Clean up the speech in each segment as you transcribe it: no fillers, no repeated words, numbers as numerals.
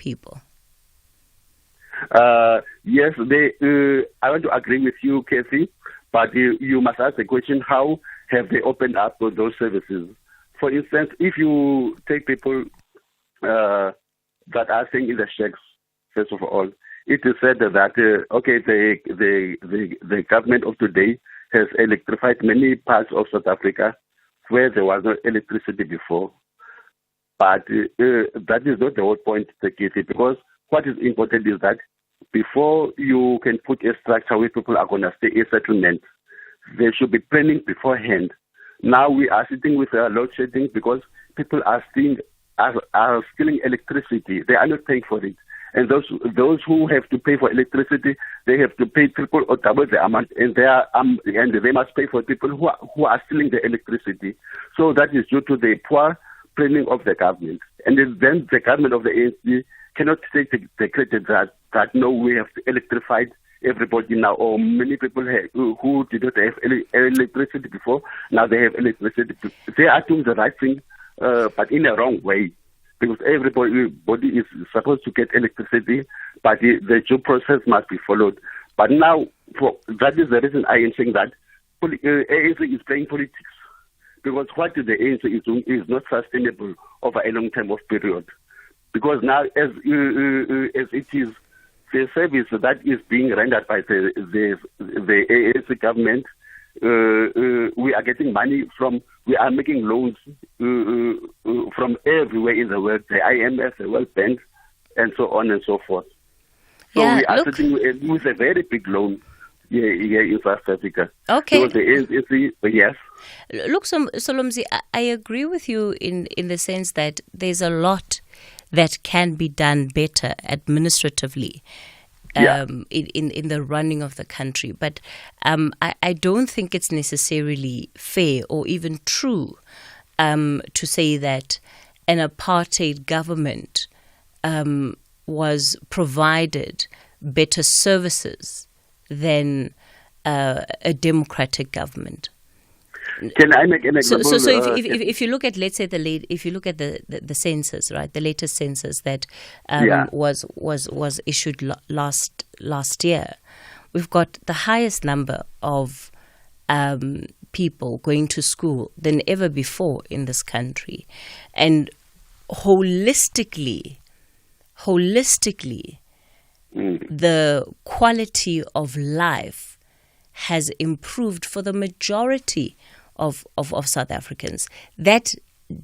people? Yes, I want to agree with you, Cathy, but you must ask the question, how have they opened up those services? For instance, if you take people that are staying in the shacks, first of all, it is said that, the government of today has electrified many parts of South Africa where there was no electricity before. But that is not the whole point, Cathy, because what is important is that before you can put a structure where people are going to stay, a settlement, there should be planning beforehand. Now we are sitting with load shedding because people are stealing electricity. They are not paying for it. And those who have to pay for electricity, they have to pay triple or double the amount, and they must pay for people who are stealing the electricity. So that is due to the poor planning of the government. And then the government of the ANC cannot take the credit that no, we have electrified everybody now, or many people who did not have electricity before, now they have electricity. They are doing the right thing, but in a wrong way. Because everybody is supposed to get electricity, but the due process must be followed. But now, that is the reason I am saying that ANC is playing politics. Because what the ANC is doing is not sustainable over a long time of period. Because now, as it is, the service that is being rendered by the ANC government, we are getting money we are making loans from everywhere in the world, the IMF, the World Bank, and so on and so forth. So we are sitting with a very big loan here in South Africa. Okay. So the ANC, yes. Look, Solomzi, I agree with you in the sense that there's a lot that can be done better administratively. In the running of the country. But I don't think it's necessarily fair or even true to say that an apartheid government was provided better services than a democratic government. Can I make an example? So if you look at, let's say, if you look at the census, right, the latest census that was issued last year, we've got the highest number of people going to school than ever before in this country, and holistically, the quality of life has improved for the majority of South Africans. That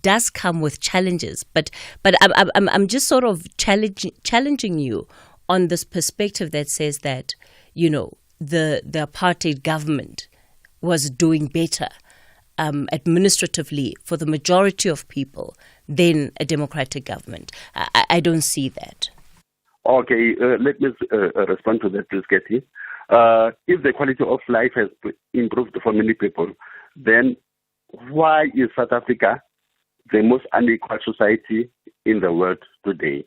does come with challenges, but I'm just sort of challenging you on this perspective that says that, you know, the apartheid government was doing better administratively for the majority of people than a democratic government. I don't see that. Okay, let me respond to that, please, Cathy. If the quality of life has improved for many people, then why is South Africa the most unequal society in the world today,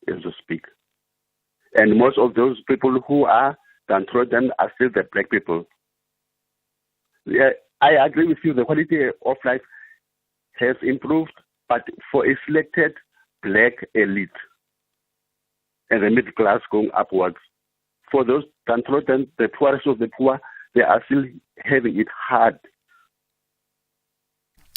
as we speak? And most of those people who are downtrodden are still the black people. Yeah, I agree with you. The quality of life has improved, but for a selected black elite and the middle class going upwards. For those downtrodden, the poorest of the poor, they are still having it hard.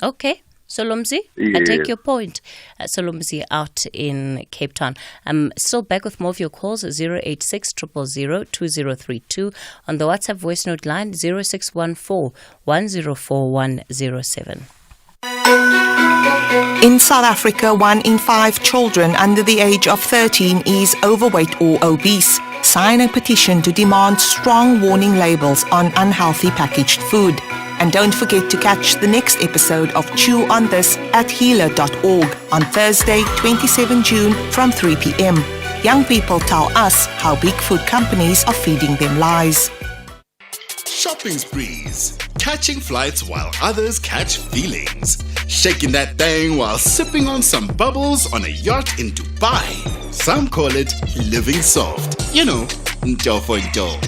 Okay. Solomzi, yes. I take your point. Solomzi out in Cape Town. I'm still back with more of your calls, 086 000 2032. On the WhatsApp voice note line, 0614 104 107. In South Africa, 1 in 5 children under the age of 13 is overweight or obese. Sign a petition to demand strong warning labels on unhealthy packaged food. And don't forget to catch the next episode of Chew on This at healer.org on Thursday, 27 June from 3 p.m. Young people tell us how big food companies are feeding them lies. Shopping sprees. Catching flights while others catch feelings. Shaking that thing while sipping on some bubbles on a yacht in Dubai. Some call it living soft. You know, Ndofo Ndofo.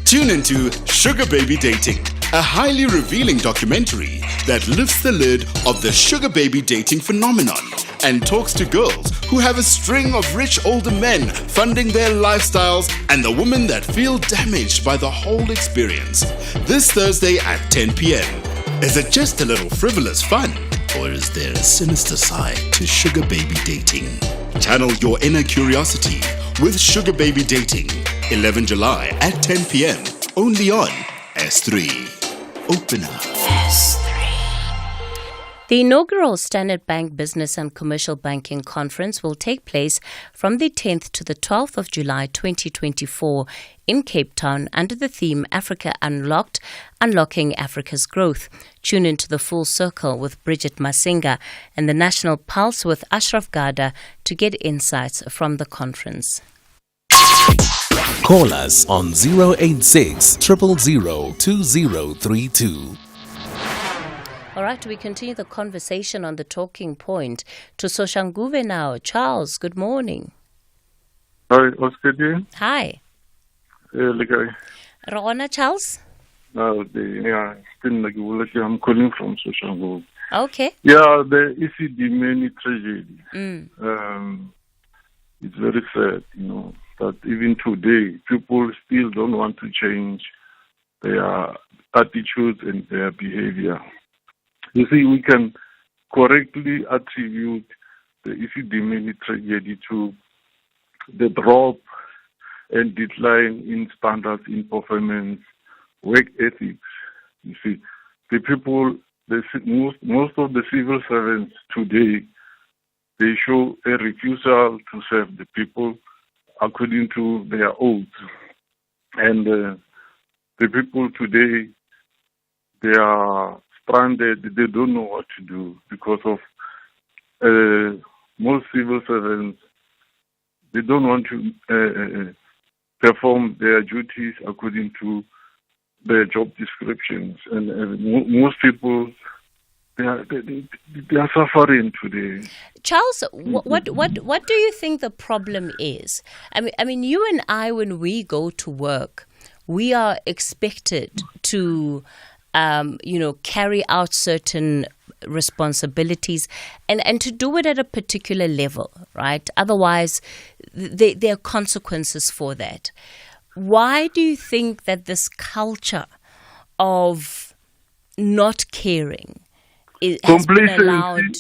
Tune into Sugar Baby Dating, a highly revealing documentary that lifts the lid of the sugar baby dating phenomenon and talks to girls who have a string of rich older men funding their lifestyles and the women that feel damaged by the whole experience. This Thursday at 10 p.m. Is it just a little frivolous fun? Or is there a sinister side to sugar baby dating? Channel your inner curiosity with Sugar Baby Dating, 11 July at 10 p.m. Only on S3. Open up. S3. The inaugural Standard Bank Business and Commercial Banking Conference will take place from the 10th to the 12th of July 2024 in Cape Town under the theme Africa Unlocked, Unlocking Africa's Growth. Tune into the Full Circle with Bridget Masinga and the National Pulse with Ashraf Gada to get insights from the conference. Call us on 086 000 2032. All right, we continue the conversation on the talking point to Soshanguve now. Charles, good morning. Hi, Oscar dear. Hi. Rona, Charles? I'm calling from Soshanguve. Okay. Yeah, the ECD many tragedy. It's very sad, that even today people still don't want to change their attitudes and their behavior. You see, we can correctly attribute the ECD tragedy to the drop and decline in standards in performance, work ethics. You see, the people, most of the civil servants today, they show a refusal to serve the people according to their oaths. And the people today, they are stranded, they don't know what to do because of most civil servants, they don't want to perform their duties according to their job descriptions. And most people, they are suffering today. Charles, what do you think the problem is? I mean, you and I, when we go to work, we are expected to carry out certain responsibilities and to do it at a particular level, right? Otherwise, there are consequences for that. Why do you think that this culture of not caring has been allowed?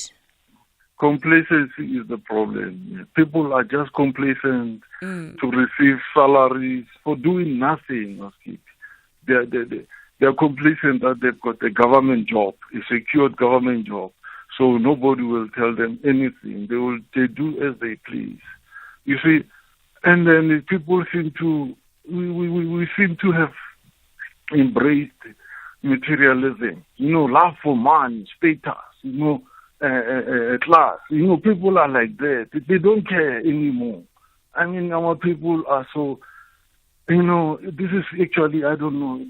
Complacency is the problem. People are just complacent to receive salaries for doing nothing. They're complacent that they've got a government job, a secured government job, so nobody will tell them anything. They do as they please. You see, and then people seem to, we seem to have embraced materialism. Love for money, status, class. People are like that. They don't care anymore. I mean, our people are so. This is actually, I don't know,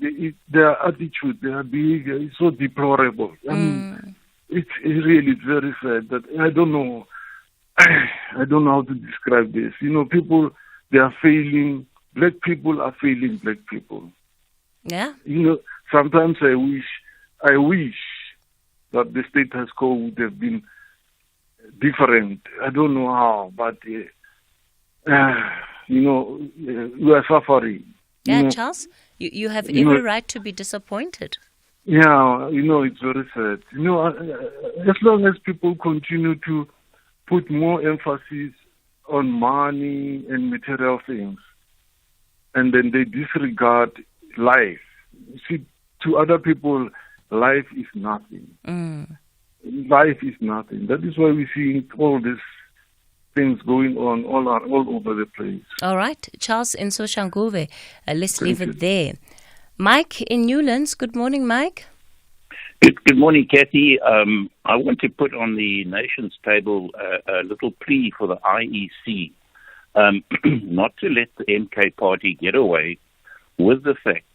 their attitude, their behavior is so deplorable. I mean, it's really very sad that I don't know how to describe this. People, they are failing, black people are failing black people. Yeah. Sometimes I wish that the status quo would have been different. I don't know how, but we are suffering. Yeah, Charles, you have every right to be disappointed. Yeah, it's very sad. As long as people continue to put more emphasis on money and material things, and then they disregard life. See, to other people, life is nothing. Life is nothing. That is why we see all these things going on all over the place. All right. Charles in Soshanguve, let's leave it there. Mike in Newlands. Good morning, Mike. Good morning, Cathy. I want to put on the nation's table a little plea for the IEC not to let the MK party get away with the fact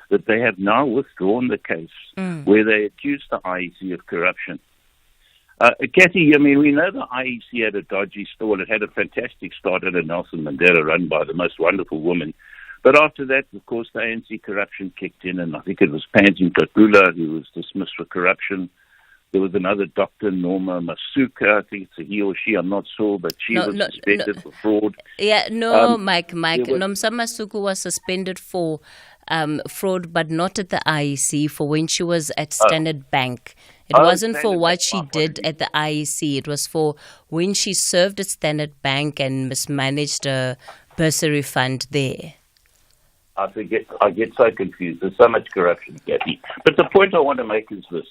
that they have now withdrawn the case where they accused the IEC of corruption. Cathy, I mean, we know the IEC had a dodgy stall. It had a fantastic start at a Nelson Mandela run by the most wonderful woman. But after that, of course, the ANC corruption kicked in, and I think it was Pansy Tatula who was dismissed for corruption. There was another Dr. Norma Masuka. I think it's a he or she, I'm not sure, but she was suspended for fraud. Yeah, no, Mike. was- Nomsa Masuku was suspended for fraud, but not at the IEC, for when she was at Standard Bank. It wasn't for Standard what Bank, she my did at the IEC. It was for when she served at Standard Bank and mismanaged a bursary fund there. I get so confused. There's so much corruption, Cathy. But the point I want to make is this,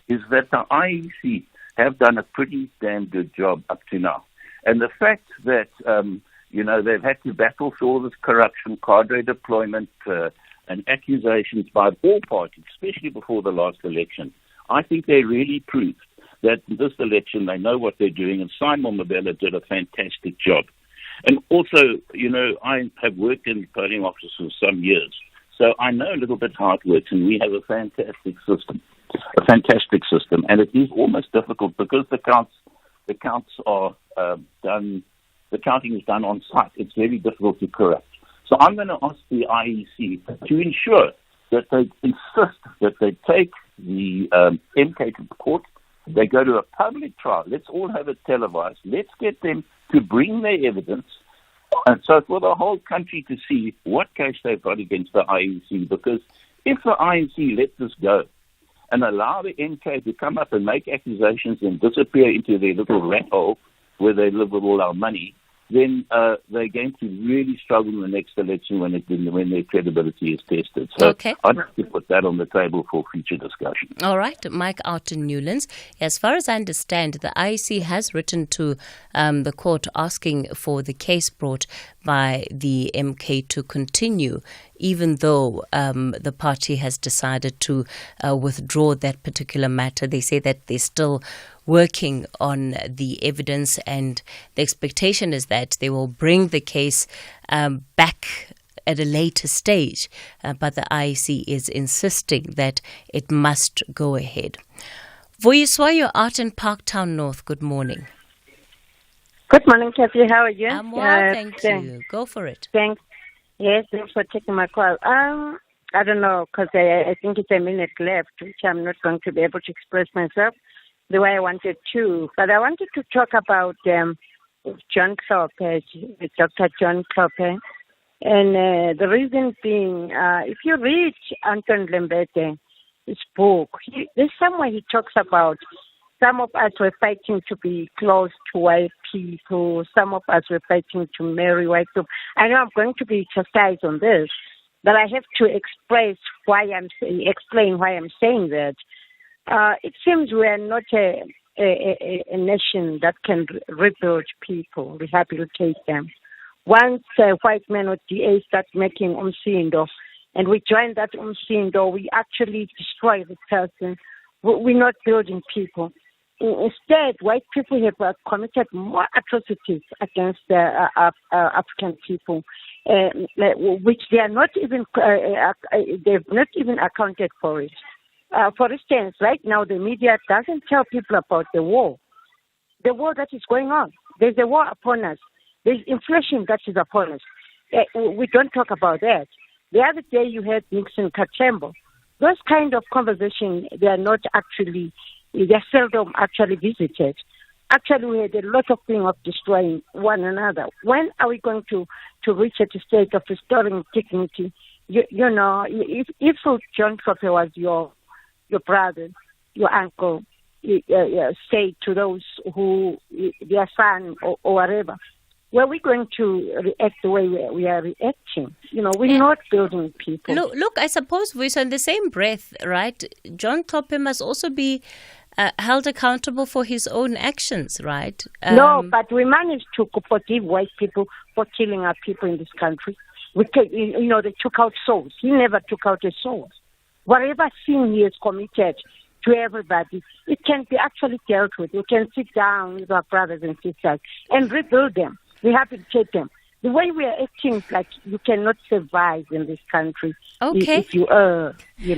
is that the IEC have done a pretty damn good job up to now. And the fact that, they've had to battle through all this corruption, cadre deployment, and accusations by all parties, especially before the last election, I think they really proved that this election they know what they're doing, and Simon Mabella did a fantastic job. And also, I have worked in polling offices for some years, so I know a little bit how it works, and we have a fantastic system, and it is almost difficult because the counts are done, the counting is done on site. It's very difficult to correct. So I'm going to ask the IEC to ensure that they insist that they take the MK to court. They go to a public trial. Let's all have it televised. Let's get them to bring their evidence, and so for the whole country to see what case they've got against the IEC. Because if the IEC let this go and allow the MK to come up and make accusations and disappear into their little rat hole where they live with all our money, then they're going to really struggle in the next election when their credibility is tested. So Okay. I'd like to put that on the table for future discussion. All right, Mike out in Newlands. As far as I understand, the IEC has written to the court asking for the case brought by the MK to continue, even though the party has decided to withdraw that particular matter. They say that they're still working on the evidence, and the expectation is that they will bring the case back at a later stage, but the IEC is insisting that it must go ahead. Vuyiswa, you're out in Parktown North. Good morning. Good morning, Cathy. How are you? I'm well, thank you. Go for it. Thanks. Yes, thanks for taking my call. I don't know, because I think it's a minute left, which I'm not going to be able to express myself the way I wanted to. But I wanted to talk about John Kloppe, Dr. John Kloppe. And the reason being, if you read Anton Lembete's book, there's somewhere he talks about some of us were fighting to be close to white people. Some of us were fighting to marry white people. I know I'm going to be chastised on this, but I have to explain why I'm saying that. It seems we are not a nation that can rebuild people, rehabilitate them. Once white men or DA start making umsindo, and we join that umsindo, we actually destroy the person. We're not building people. Instead, white people have committed more atrocities against African people, which they are not even they've not even accounted for it. For instance, right now the media doesn't tell people about the war that is going on. There's a war upon us. There's inflation that is upon us. We don't talk about that. The other day you had Nixon Kachembo. Those kind of conversations, they're seldom actually visited. Actually, we had a lot of things of destroying one another. When are we going to reach a state of restoring dignity? You know, if John Kloppe was your brother, your uncle, say to those who, their son or whatever, were we going to react the way we are reacting? You know, we're not building people. Look, I suppose so in the same breath, right? John Kloppe must also be held accountable for his own actions, right? No, but we managed to forgive white people for killing our people in this country. They took out souls. He never took out a soul. Whatever sin he has committed to everybody, it can be actually dealt with. We can sit down with our brothers and sisters and rebuild them, rehabilitate them. The way we are acting, like you cannot survive in this country. Okay. If you you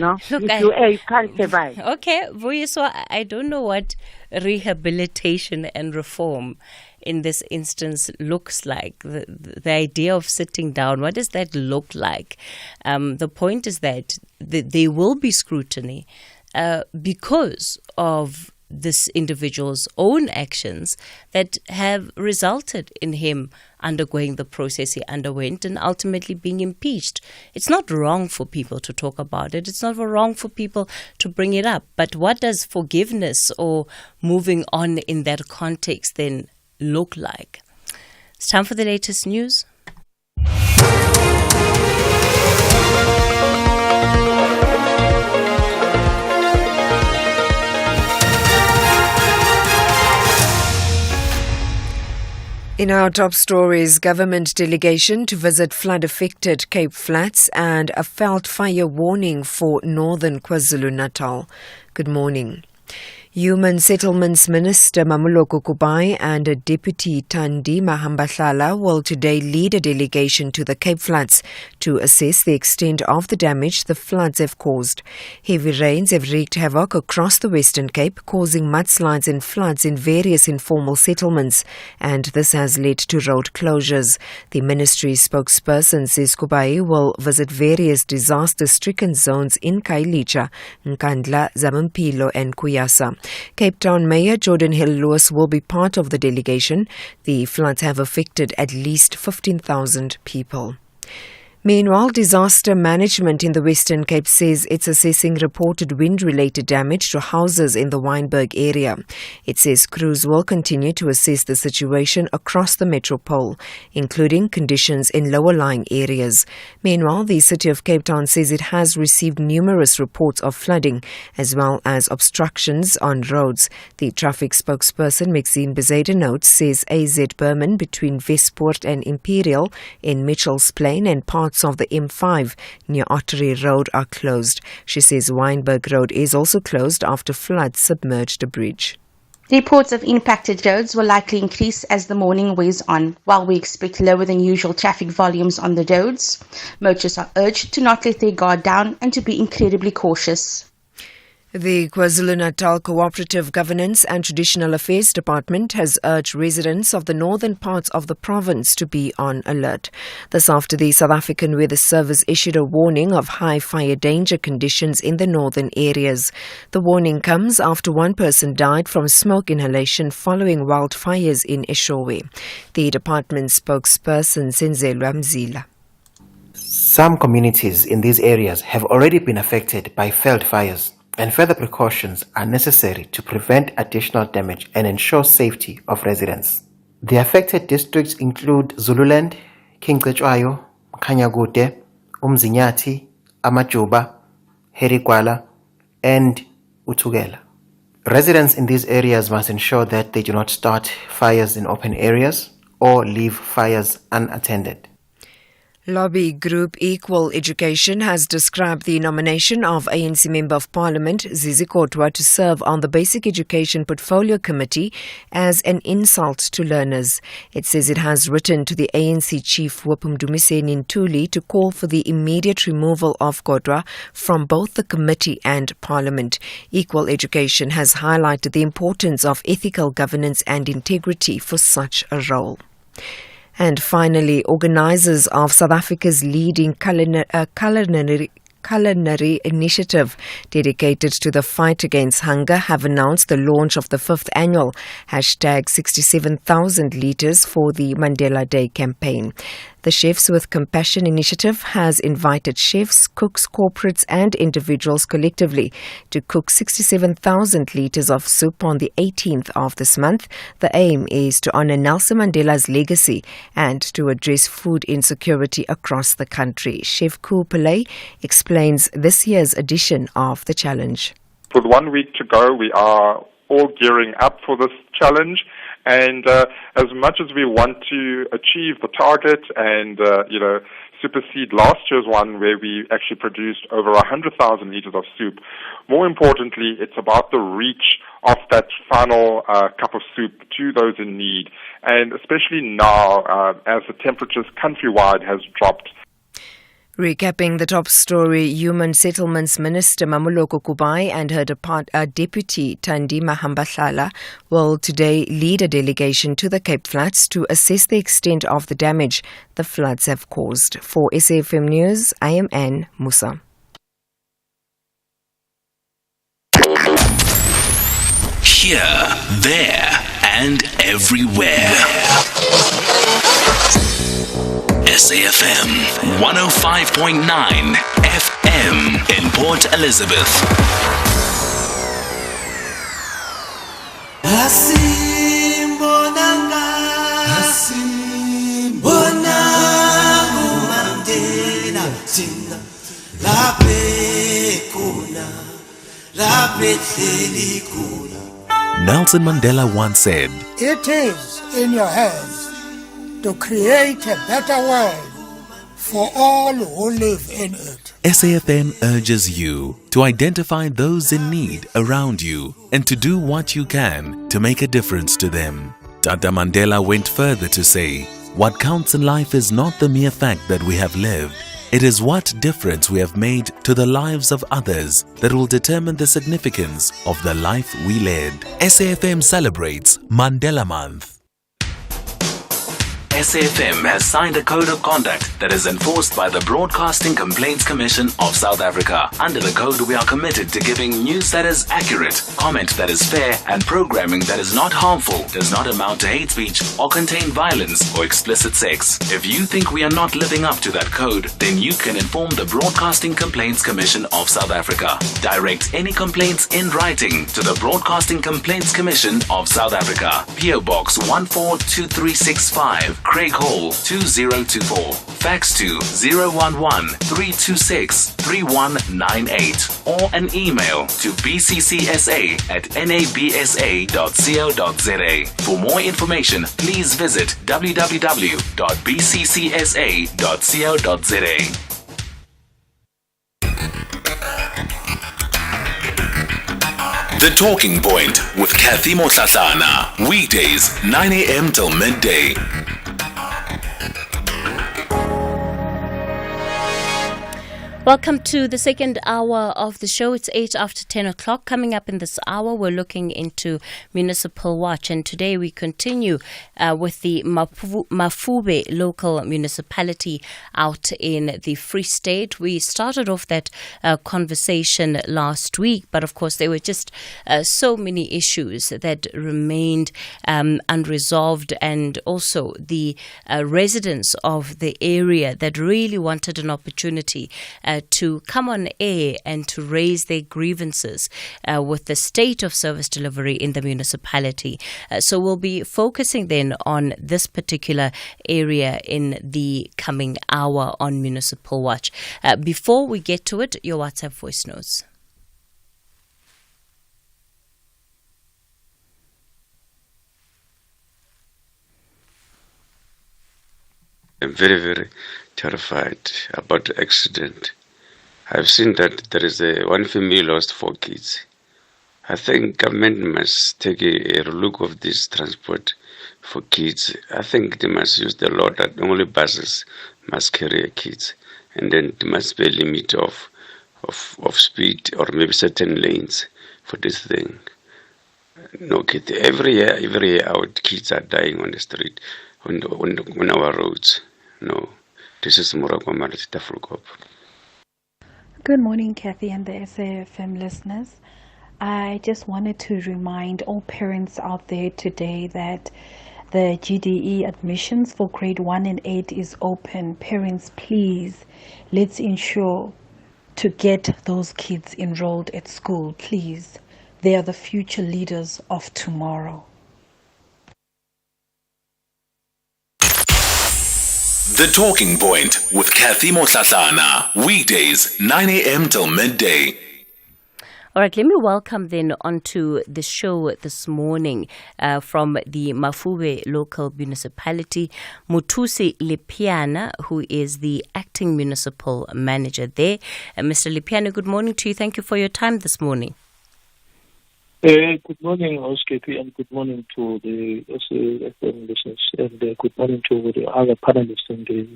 can't survive. Okay, Vuyiswa, I don't know what rehabilitation and reform in this instance looks like. The idea of sitting down, what does that look like? The point is that there will be scrutiny because of this individual's own actions that have resulted in him undergoing the process he underwent and ultimately being impeached. It's not wrong for people to talk about it. It's not wrong for people to bring it up. But what does forgiveness or moving on in that context then look like? It's time for the latest news. In our top stories, government delegation to visit flood-affected Cape Flats and a felt fire warning for northern KwaZulu-Natal. Good morning. Human Settlements Minister Mamoloko Kubai and Deputy Cathy Mohlahlana will today lead a delegation to the Cape Flats to assess the extent of the damage the floods have caused. Heavy rains have wreaked havoc across the Western Cape, causing mudslides and floods in various informal settlements, and this has led to road closures. The ministry spokesperson says Kubai will visit various disaster-stricken zones in Khayelitsha, Nkandla, Zamampilo and Kuyasa. Cape Town Mayor Jordan Hill-Lewis will be part of the delegation. The floods have affected at least 15,000 people. Meanwhile, disaster management in the Western Cape says it's assessing reported wind-related damage to houses in the Wynberg area. It says crews will continue to assess the situation across the metropole, including conditions in lower-lying areas. Meanwhile, the City of Cape Town says it has received numerous reports of flooding as well as obstructions on roads. The traffic spokesperson, Maxine Bezade says AZ Berman between Westpoort and Imperial in Mitchell's Plain and parts of the M5 near Ottery Road are closed. She says Wynberg Road is also closed after floods submerged a bridge. Reports of impacted roads will likely increase as the morning wears on. While we expect lower than usual traffic volumes on the roads, motorists are urged to not let their guard down and to be incredibly cautious. The KwaZulu-Natal Cooperative Governance and Traditional Affairs Department has urged residents of the northern parts of the province to be on alert. This after the South African Weather Service issued a warning of high fire danger conditions in the northern areas. The warning comes after one person died from smoke inhalation following wildfires in Eshowe. The department spokesperson, Senzelwa Mzila. Some communities in these areas have already been affected by failed fires, and further precautions are necessary to prevent additional damage and ensure safety of residents. The affected districts include Zululand, King Cetshwayo, Khanyakude, Umzinyathi, Amajuba, Herikwala, and Uthukela. Residents in these areas must ensure that they do not start fires in open areas or leave fires unattended. Lobby group Equal Education has described the nomination of ANC Member of Parliament Zizi Kodwa to serve on the Basic Education Portfolio Committee as an insult to learners. It says it has written to the ANC Chief Whip Mdumiseni Ntuli to call for the immediate removal of Kodwa from both the committee and Parliament. Equal Education has highlighted the importance of ethical governance and integrity for such a role. And finally, organizers of South Africa's leading culinary initiative dedicated to the fight against hunger have announced the launch of the 5th annual #67,000 litres for the Mandela Day campaign. The Chefs with Compassion initiative has invited chefs, cooks, corporates and individuals collectively to cook 67,000 litres of soup on the 18th of this month. The aim is to honour Nelson Mandela's legacy and to address food insecurity across the country. Chef Koo Pillay explains this year's edition of the challenge. With 1 week to go, we are all gearing up for this challenge. And as much as we want to achieve the target and, supersede last year's one where we actually produced over 100,000 litres of soup, more importantly, it's about the reach of that final cup of soup to those in need. And especially now, as the temperatures countrywide has dropped. Recapping the top story, Human Settlements Minister Mamoloko Kubai and her Deputy Cathy Mohlahlana will today lead a delegation to the Cape Flats to assess the extent of the damage the floods have caused. For SAFM News, I am Anne Musa. Here, there, and everywhere. SAFM 105.9 FM in Port Elizabeth. Nelson Mandela once said, "It is in your hands to create a better world for all who live in it." SAFM urges you to identify those in need around you and to do what you can to make a difference to them. Tata Mandela went further to say, what counts in life is not the mere fact that we have lived. It is what difference we have made to the lives of others that will determine the significance of the life we led. SAFM celebrates Mandela Month. SAFM has signed a code of conduct that is enforced by the Broadcasting Complaints Commission of South Africa. Under the code, we are committed to giving news that is accurate, comment that is fair, and programming that is not harmful, does not amount to hate speech, or contain violence or explicit sex. If you think we are not living up to that code, then you can inform the Broadcasting Complaints Commission of South Africa. Direct any complaints in writing to the Broadcasting Complaints Commission of South Africa. PO Box 142365. Craig Hall 2024. Fax to 011-326-3198 or an email to bccsa@nabsa.co.za. For more information, please visit www.bccsa.co.za. The Talking Point with Cathy Mohlahlana. Weekdays 9 a.m. till midday. Welcome to the second hour of the show. It's 8 after 10 o'clock. Coming up in this hour, we're looking into Municipal Watch. And today we continue with the Mafube local municipality out in the Free State. We started off that conversation last week, but of course there were just so many issues that remained unresolved, and also the residents of the area that really wanted an opportunity to come on air and to raise their grievances with the state of service delivery in the municipality. So we'll be focusing then on this particular area in the coming hour on Municipal Watch. Before we get to it, your WhatsApp voice notes. I'm very, very terrified about the accident. I've seen that there is one family lost 4 kids. I think government must take a look of this transport for kids. I think they must use the law that only buses must carry kids, and then there must be a limit of speed or maybe certain lanes for this thing. No, kid, every year our kids are dying on the street, on our roads. No, this is Moragwa Maritita Fulkop. Good morning, Cathy and the SAFM listeners. I just wanted to remind all parents out there today that the GDE admissions for grade 1 and 8 is open. Parents, please, let's ensure to get those kids enrolled at school, please. They are the future leaders of tomorrow. The Talking Point with Cathy Mohlahlana. Weekdays 9 a.m. till midday. All right, let me welcome then onto the show this morning from the Mafube local municipality, Muthusi Lepiana, who is the acting municipal manager there. Mr. Lepiana, good morning to you. Thank you for your time this morning. Good morning, Cathy, and good morning to the SAFM listeners, and good morning to the other panelists in the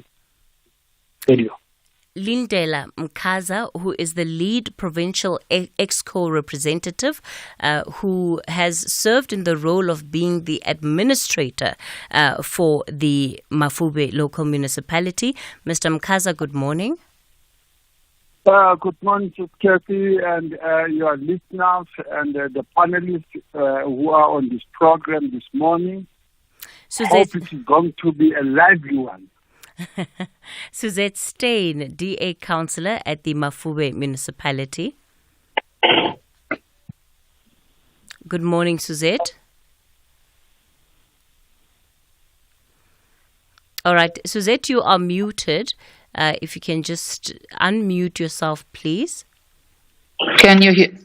radio. Lindela Mkaza, who is the lead provincial EXCO representative, who has served in the role of being the administrator for the Mafube local municipality. Mr. Mkaza, good morning. Good morning to Cathy and your listeners and the panelists who are on this program this morning. Hope it is going to be a lively one. Suzette Steyn, DA Councillor at the Mafube Municipality. Good morning, Suzette. All right, Suzette, you are muted. If you can just unmute yourself, please. Can you hear?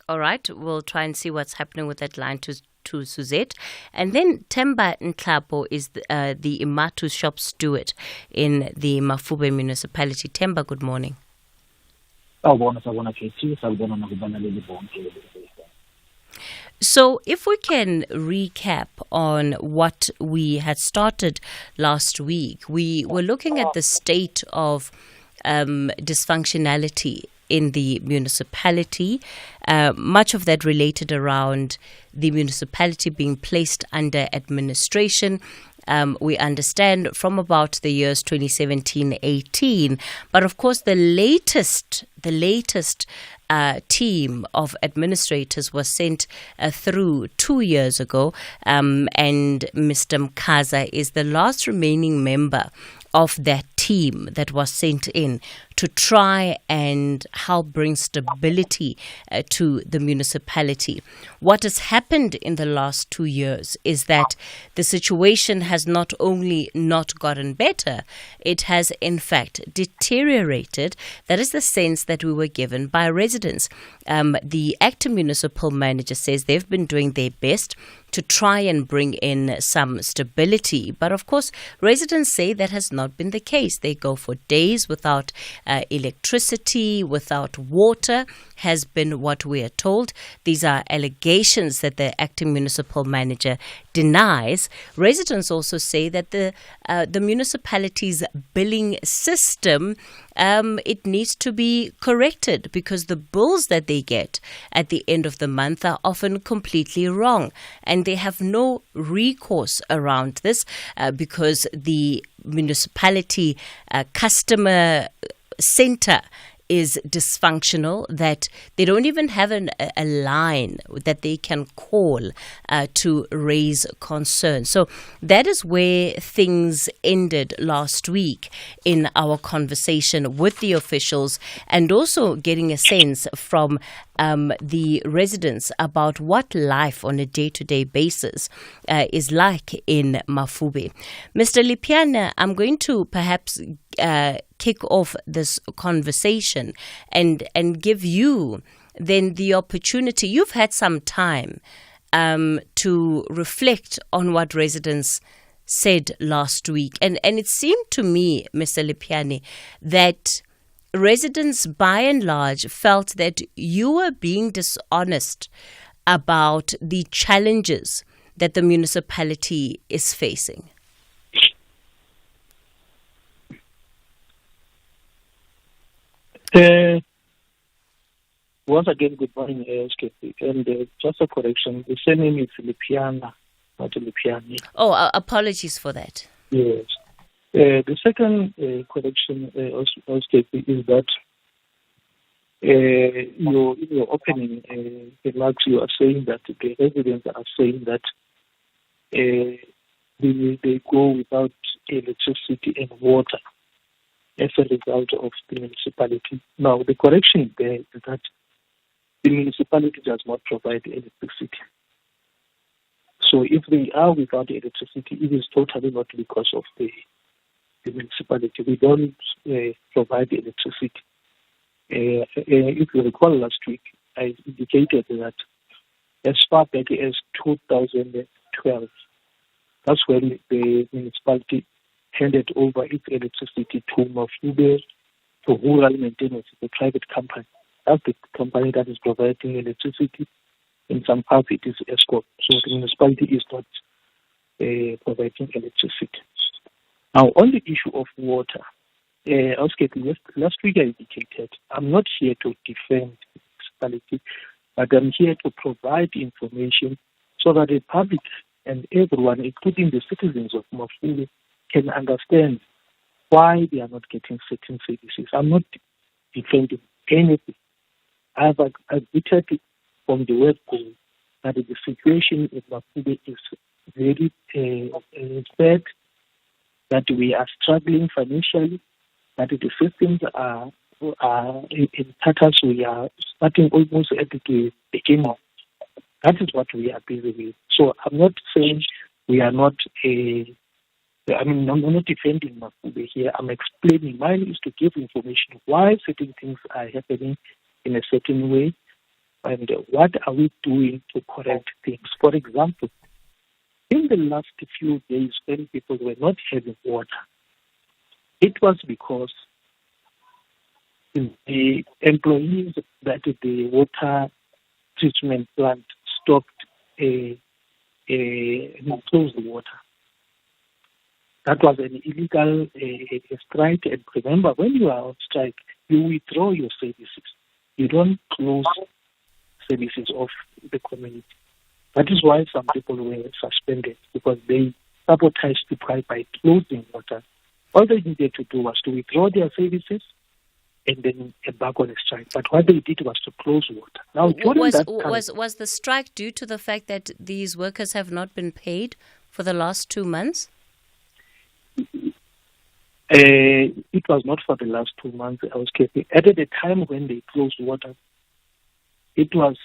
All right, we'll try and see what's happening with that line to Suzette. And then Temba Nklapo is the Imatu shop steward in the Mafube municipality. Temba, good morning. So if we can recap on what we had started last week, we were looking at the state of dysfunctionality in the municipality, much of that related around the municipality being placed under administration. We understand from about the years 2017-18, but of course the latest team of administrators was sent through 2 years ago, and Mr. Mkaza is the last remaining member of that team that was sent in to try and help bring stability to the municipality. What has happened in the last 2 years is that the situation has not only not gotten better, it has in fact deteriorated. That is the sense that we were given by residents. The acting municipal manager says they've been doing their best to try and bring in some stability. But of course, residents say that has not been the case. They go for days without electricity, without water, has been what we are told. These are allegations that the acting municipal manager denies. Residents also say that the municipality's billing system, it needs to be corrected because the bills that they get at the end of the month are often completely wrong, and they have no recourse around this because the municipality customer center is dysfunctional, that they don't even have a line that they can call to raise concern. So that is where things ended last week in our conversation with the officials, and also getting a sense from the residents about what life on a day-to-day basis is like in Mafube. Mr. Lipiana, I'm going to perhaps kick off this conversation and give you then the opportunity. You've had some time to reflect on what residents said last week. And it seemed to me, Mr. Lipiani, that residents by and large felt that you were being dishonest about the challenges that the municipality is facing. Once again, good morning, SKP. And just a correction, the surname is Lipiana, not Lipiani. Oh, apologies for that. Yes. The second correction, SKP, is that in your opening remarks, you are saying that the residents are saying that they go without electricity and water as a result of the municipality. Now, the correction there is that the municipality does not provide electricity. So if they are without electricity, it is totally not because of the municipality. We don't provide electricity. If you recall last week, I indicated that as far back as 2012, that's when the municipality handed over its electricity to Mafube, to Rural Maintenance, the private company. That's the company that is providing electricity. In some parts, it is ESCOM. So the municipality is not providing electricity. Now, on the issue of water, last week I indicated, I'm not here to defend the municipality, but I'm here to provide information so that the public and everyone, including the citizens of Mafube, can understand why they are not getting certain services. I'm not defending anything. I've admitted from the word go that the situation in Mafube is very bad, that we are struggling financially, that the systems are in tatters. We are starting almost at the beginning. That is what we are busy with. So I'm not saying we are not I'm not defending Mafube here. I'm explaining. Mine is to give information why certain things are happening in a certain way, and what are we doing to correct things. For example, in the last few days when people were not having water, it was because the employees that the water treatment plant stopped closed the water. That was an illegal strike. And remember, when you are on strike, you withdraw your services. You don't close services of the community. That is why some people were suspended, because they sabotaged the price by closing water. All they needed to do was to withdraw their services and then embark on a strike. But what they did was to close water. Now, was the strike due to the fact that these workers have not been paid for the last 2 months? It was not for the last 2 months. I was keeping at the time when they closed water. It was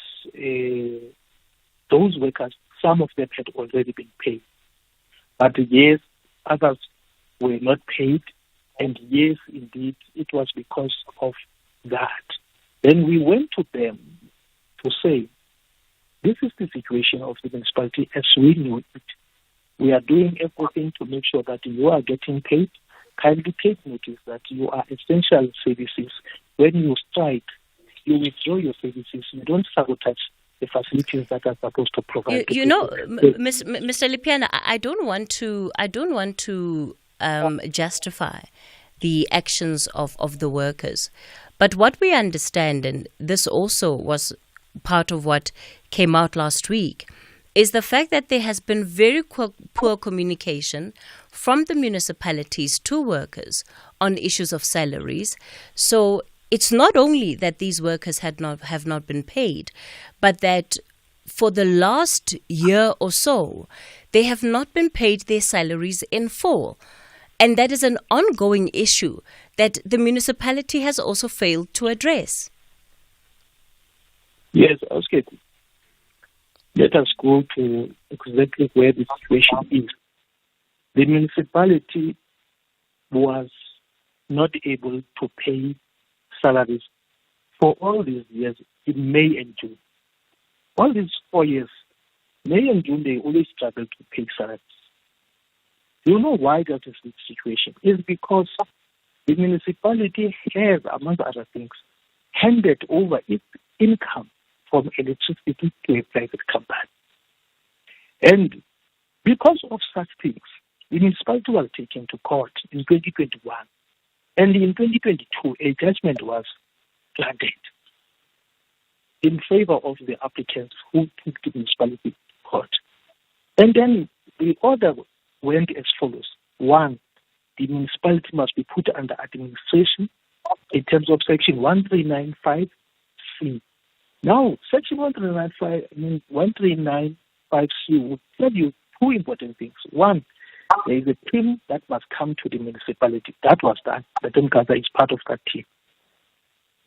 those workers. Some of them had already been paid, but yes, others were not paid. And yes, indeed, it was because of that. Then we went to them to say, this is the situation of the municipality as we know it. We are doing everything to make sure that you are getting paid. Kindly take notice that you are essential services. When you strike, you withdraw your services. You don't sabotage the facilities that are supposed to provide. You know, Mr. Lipiana, I don't want to justify the actions of the workers, but what we understand, and this also was part of what came out last week, is the fact that there has been very poor communication from the municipalities to workers on issues of salaries. So it's not only that these workers have not been paid, but that for the last year or so, they have not been paid their salaries in full. And that is an ongoing issue that the municipality has also failed to address. Yes, okay. Let us go to exactly where the situation is. The municipality was not able to pay salaries for all these years in May and June. All these 4 years, May and June, they always struggle to pay salaries. You know why that is the situation? It's because the municipality has, among other things, handed over its income from electricity to a private company. And because of such things, the municipality was taken to court in 2021. And in 2022, a judgment was granted in favor of the applicants who took the municipality to court. And then the order went as follows. 1, the municipality must be put under administration in terms of Section 1395C. Now, Section 1395C would tell you 2 important things. 1, there is a team that must come to the municipality. That was done. The Temkaza is part of that team.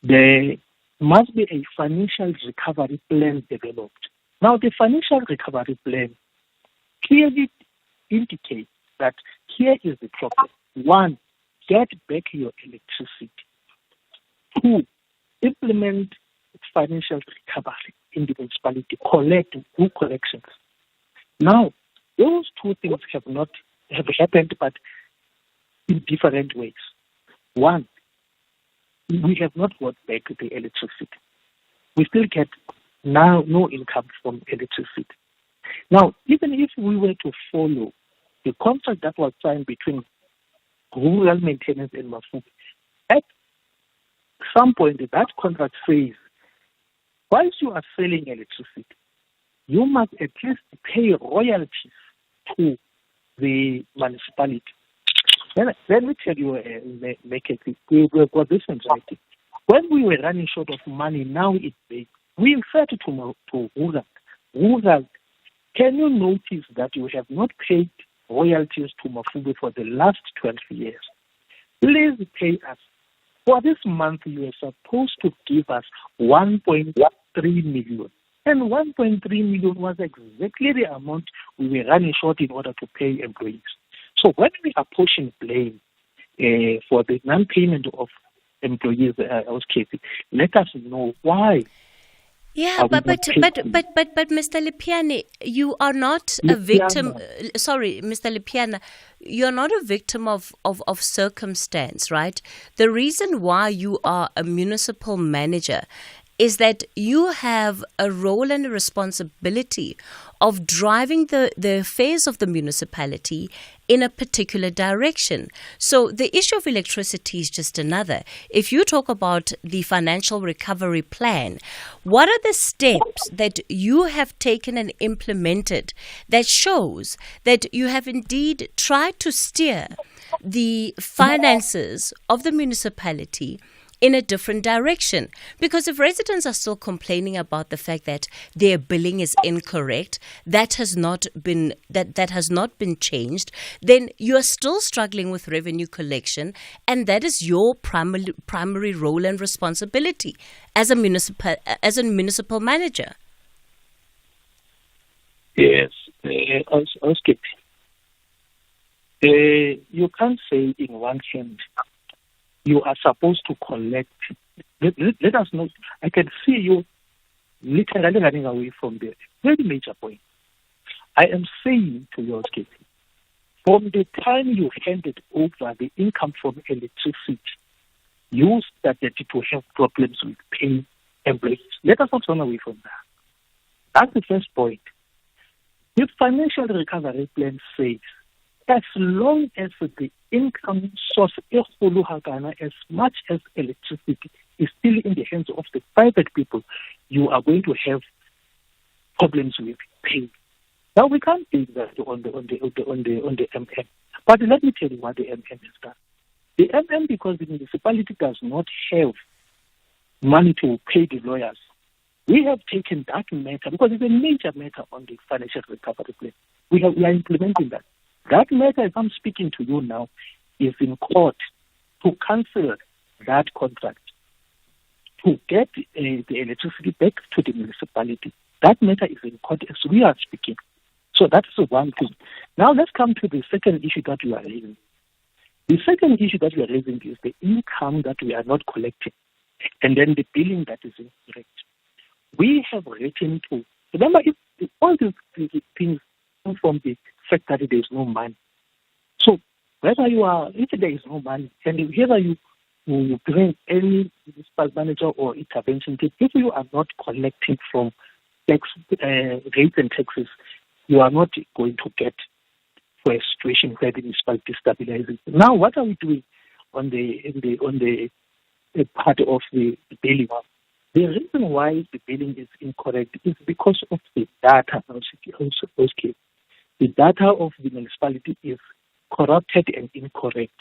There must be a financial recovery plan developed. Now, the financial recovery plan clearly indicates that here is the problem. 1, get back your electricity. 2, implement financial recovery in the municipality, do collections. Now, those 2 things have happened, but in different ways. 1, we have not got back the electricity. We still get now no income from electricity. Now, even if we were to follow the contract that was signed between rural maintenance and Mafube, at some point that contract says, once you are selling electricity, you must at least pay royalties to the municipality. Let me tell you, Cathy, we got this right. When we were running short of money, now it's big. We referred to Rural. Rural, can you notice that you have not paid royalties to Mafube for the last 12 years? Please pay us. For this month, you are supposed to give us 1.3 million. And 1.3 million was exactly the amount we were running short in order to pay employees. So when we are pushing blame for the non-payment of employees, Cathy, let us know why. Yeah, but Mr. Lipiane, you are not a victim. Sorry, Mr. Lipiana, you're not a victim of circumstance, right? The reason why you are a municipal manager is that you have a role and a responsibility of driving the affairs of the municipality in a particular direction. So the issue of electricity is just another. If you talk about the financial recovery plan, what are the steps that you have taken and implemented that shows that you have indeed tried to steer the finances of the municipality in a different direction? Because if residents are still complaining about the fact that their billing is incorrect, that has not been changed, then you are still struggling with revenue collection, and that is your primary role and responsibility as a municipal manager. Yes, Oscar. You can't say in one hand you are supposed to collect. Let us know. I can see you literally running away from the very major point. I am saying to you, Cathy, from the time you handed over the income from electricity, you started to have problems with paying employees. Let us not run away from that. That's the first point. The financial recovery plan says as long as the income source, as much as electricity, is still in the hands of the private people, you are going to have problems with pay. Now we can't do that on the MM. But let me tell you what the MM has done. The MM, because the municipality does not have money to pay the lawyers, we have taken that matter, because it's a major matter on the financial recovery plan. We are implementing that. That matter, as I'm speaking to you now, is in court to cancel that contract, to get the electricity back to the municipality. That matter is in court as we are speaking. So that's the one thing. Now let's come to the second issue that you are raising. The second issue that we are raising is the income that we are not collecting, and then the billing that is incorrect. We have written to, remember, if all these things come from the fact that there is no money. So if there is no money, and whether you bring any municipal manager or intervention team, if you are not collecting from tax rates and taxes, you are not going to get for a situation where the municipality stabilizes. Now, what are we doing on the part of the billing? The reason why the billing is incorrect is because of the data. The data of the municipality is corrupted and incorrect.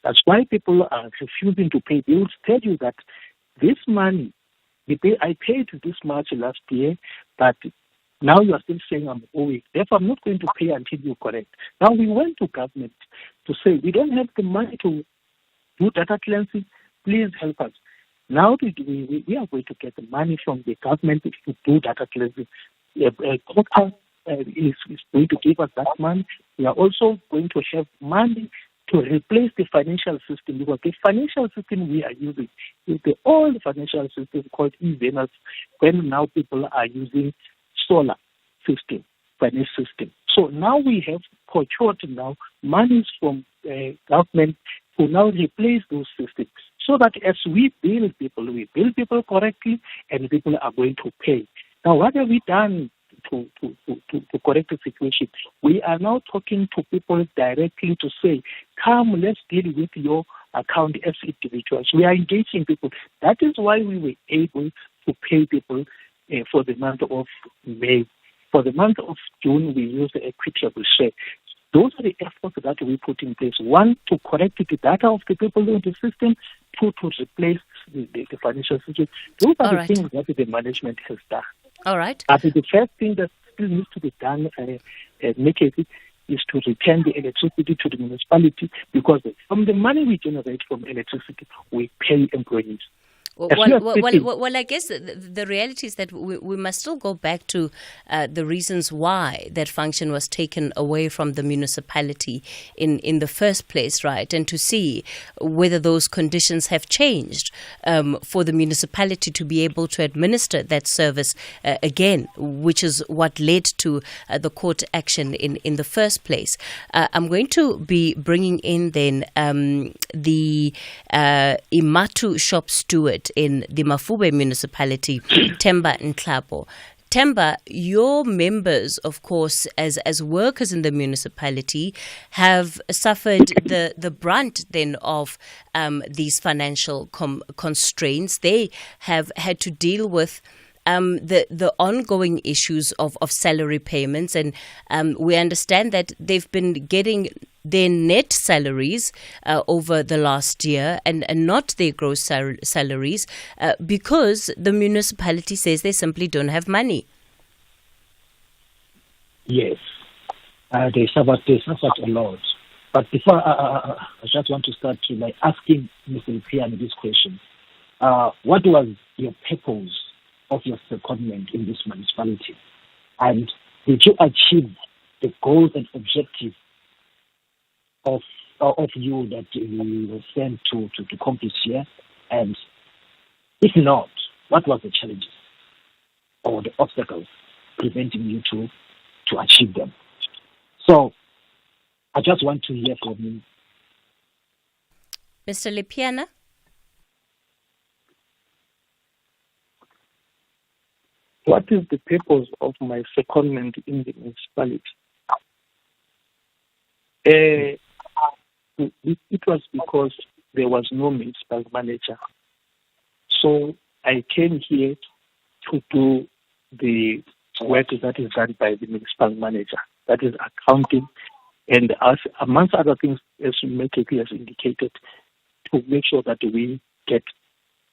That's why people are refusing to pay. They will tell you that this money, I paid this much last year, but now you are still saying I'm owing. Therefore, I'm not going to pay until you correct. Now, we went to government to say we don't have the money to do data cleansing. Please help us. Now we are going to get the money from the government to do data cleansing. Is going to give us that money. We are also going to have money to replace the financial system, because the financial system we are using is the old financial system called e-Venus, when now people are using solar system, finance system. So now we have procured now monies from government to now replace those systems, so that as we bill people correctly, and people are going to pay. Now, what have we done to correct the situation? We are now talking to people directly to say, come, let's deal with your account as individuals. We are engaging people. That is why we were able to pay people for the month of May. For the month of June, we used the equitable share. Those are the efforts that we put in place. One, to correct the data of the people in the system. Two, to replace the financial system. Those are the things that the management has done. All right. I think the first thing that still needs to be done, Nikki, is to return the electricity to the municipality, because from the money we generate from electricity, we pay employees. Well, I guess the reality is that we must still go back to the reasons why that function was taken away from the municipality in the first place, right? And to see whether those conditions have changed for the municipality to be able to administer that service again, which is what led to the court action in the first place. I'm going to be bringing in then the Imatu shop steward in the Mafube municipality, Temba Nklabo. Temba, your members, of course, as workers in the municipality, have suffered the brunt then of these financial constraints. They have had to deal with the ongoing issues of salary payments, and we understand that they've been getting their net salaries over the last year and not their gross salaries because the municipality says they simply don't have money. Yes, they suffered a lot. But before I just want to start by asking Mr. Piano this question. What was your purpose of your secondment in this municipality? And did you achieve the goals and objectives of you that you were sent to accomplish here? And if not, what was the challenges or the obstacles preventing you to achieve them? So I just want to hear from you. Mr. Lepiana? What is the purpose of my secondment in the municipality? It was because there was no municipal manager. So I came here to do the work that is done by the municipal manager, that is accounting, and amongst other things, as Cathy has indicated, to make sure that we get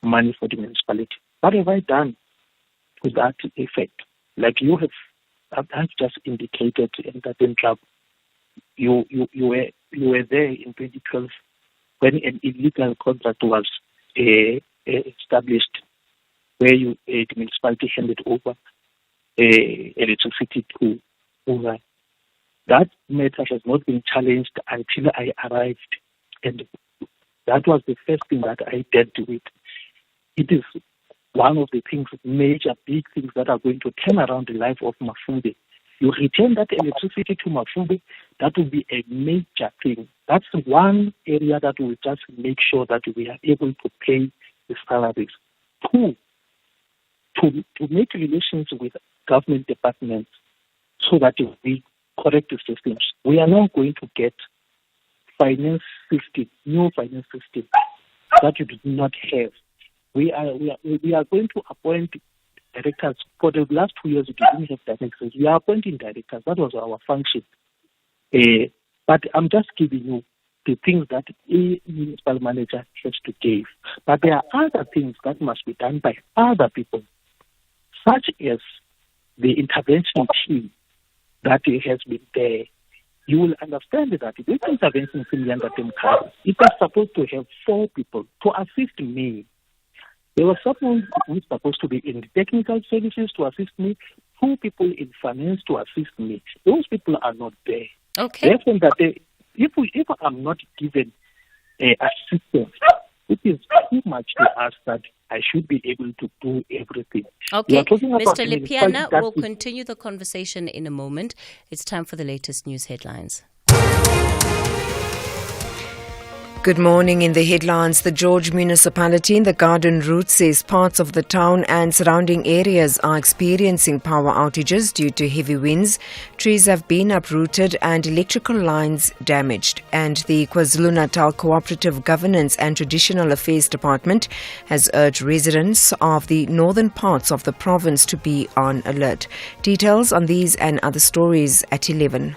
money for the municipality. What have I done to that effect? Like you have just indicated in that club, you were there in 2012 when an illegal contract was established, where the municipality handed over electricity to Uva. That matter has not been challenged until I arrived, and that was the first thing that I dealt with. It is one of the things, major big things that are going to turn around the life of Mafube. You return that electricity to Mafube, that will be a major thing. That's one area that will just make sure that we are able to pay the salaries. Two, to make relations with government departments so that we correct the systems. We are now going to get new finance system that you did not have. We are going to appoint directors. For the last 2 years, we didn't have directors. We are appointing directors. That was our function. But I'm just giving you the things that a municipal manager has to give. But there are other things that must be done by other people, such as the intervention team that has been there. You will understand that this intervention team, it was supposed to have 4 people to assist me. There was someone who was supposed to be in the technical services to assist me, 2 people in finance to assist me. Those people are not there. Okay. Therefore, that if I'm not given assistance, it is too much to ask that I should be able to do everything. Okay, Mr. Lepiana, we'll continue the conversation in a moment. It's time for the latest news headlines. Good morning. In the headlines, the George municipality in the Garden Route says parts of the town and surrounding areas are experiencing power outages due to heavy winds. Trees have been uprooted and electrical lines damaged. And the KwaZulu-Natal Cooperative Governance and Traditional Affairs Department has urged residents of the northern parts of the province to be on alert. Details on these and other stories at 11.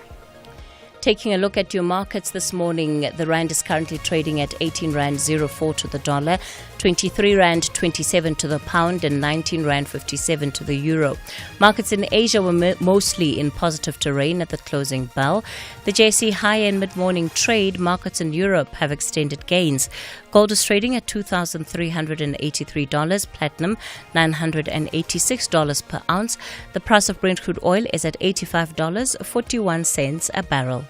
Taking a look at your markets this morning, the rand is currently trading at 18 rand 04 to the dollar, 23 rand 27 to the pound, and 19 rand 57 to the euro. Markets in Asia were mostly in positive terrain at the closing bell. The JSE high and mid-morning trade, markets in Europe have extended gains. Gold is trading at $2,383, platinum $986 per ounce. The price of Brent crude oil is at $85.41 a barrel.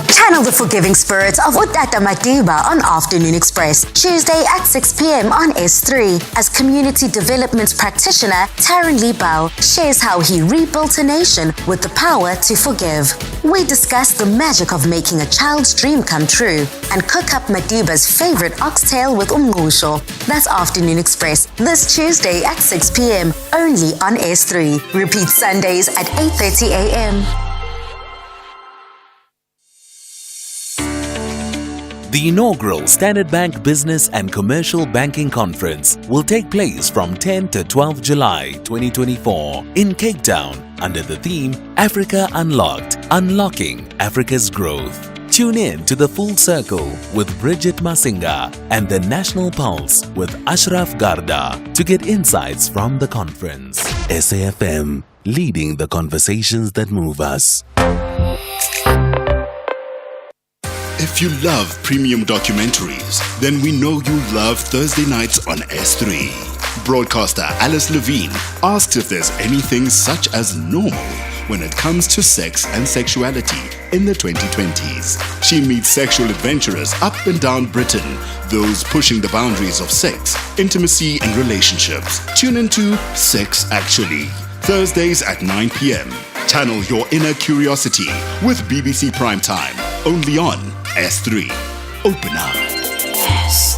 Channel the forgiving spirit of Utata Madiba on Afternoon Express, Tuesday at 6 p.m. on S3, as community development practitioner Taryn Lee Bell shares how he rebuilt a nation with the power to forgive. We discuss the magic of making a child's dream come true and cook up Madiba's favorite oxtail with umngusho. That's Afternoon Express this Tuesday at 6 p.m. only on S3. Repeat Sundays at 8:30 a.m. The inaugural Standard Bank Business and Commercial Banking Conference will take place from 10 to 12 July 2024 in Cape Town under the theme Africa Unlocked, Unlocking Africa's Growth. Tune in to the Full Circle with Bridget Masinga and the National Pulse with Ashraf Garda to get insights from the conference. SAFM, leading the conversations that move us. If you love premium documentaries, then we know you love Thursday nights on S3. Broadcaster Alice Levine asks if there's anything such as normal when it comes to sex and sexuality in the 2020s. She meets sexual adventurers up and down Britain, those pushing the boundaries of sex, intimacy and relationships. Tune into Sex Actually, Thursdays at 9 p.m. Channel your inner curiosity with BBC Primetime, only on S3. Open up. S3.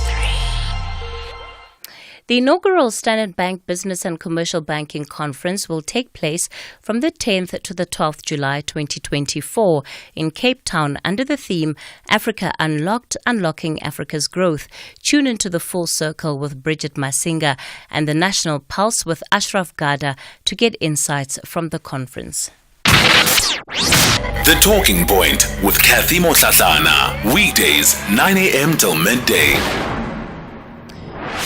The inaugural Standard Bank Business and Commercial Banking Conference will take place from the 10th to the 12th July 2024 in Cape Town under the theme Africa Unlocked, Unlocking Africa's Growth. Tune into the Full Circle with Bridget Masinga and the National Pulse with Ashraf Garda to get insights from the conference. The Talking Point with Cathy Mohlahlana. Weekdays, 9 a.m. till midday.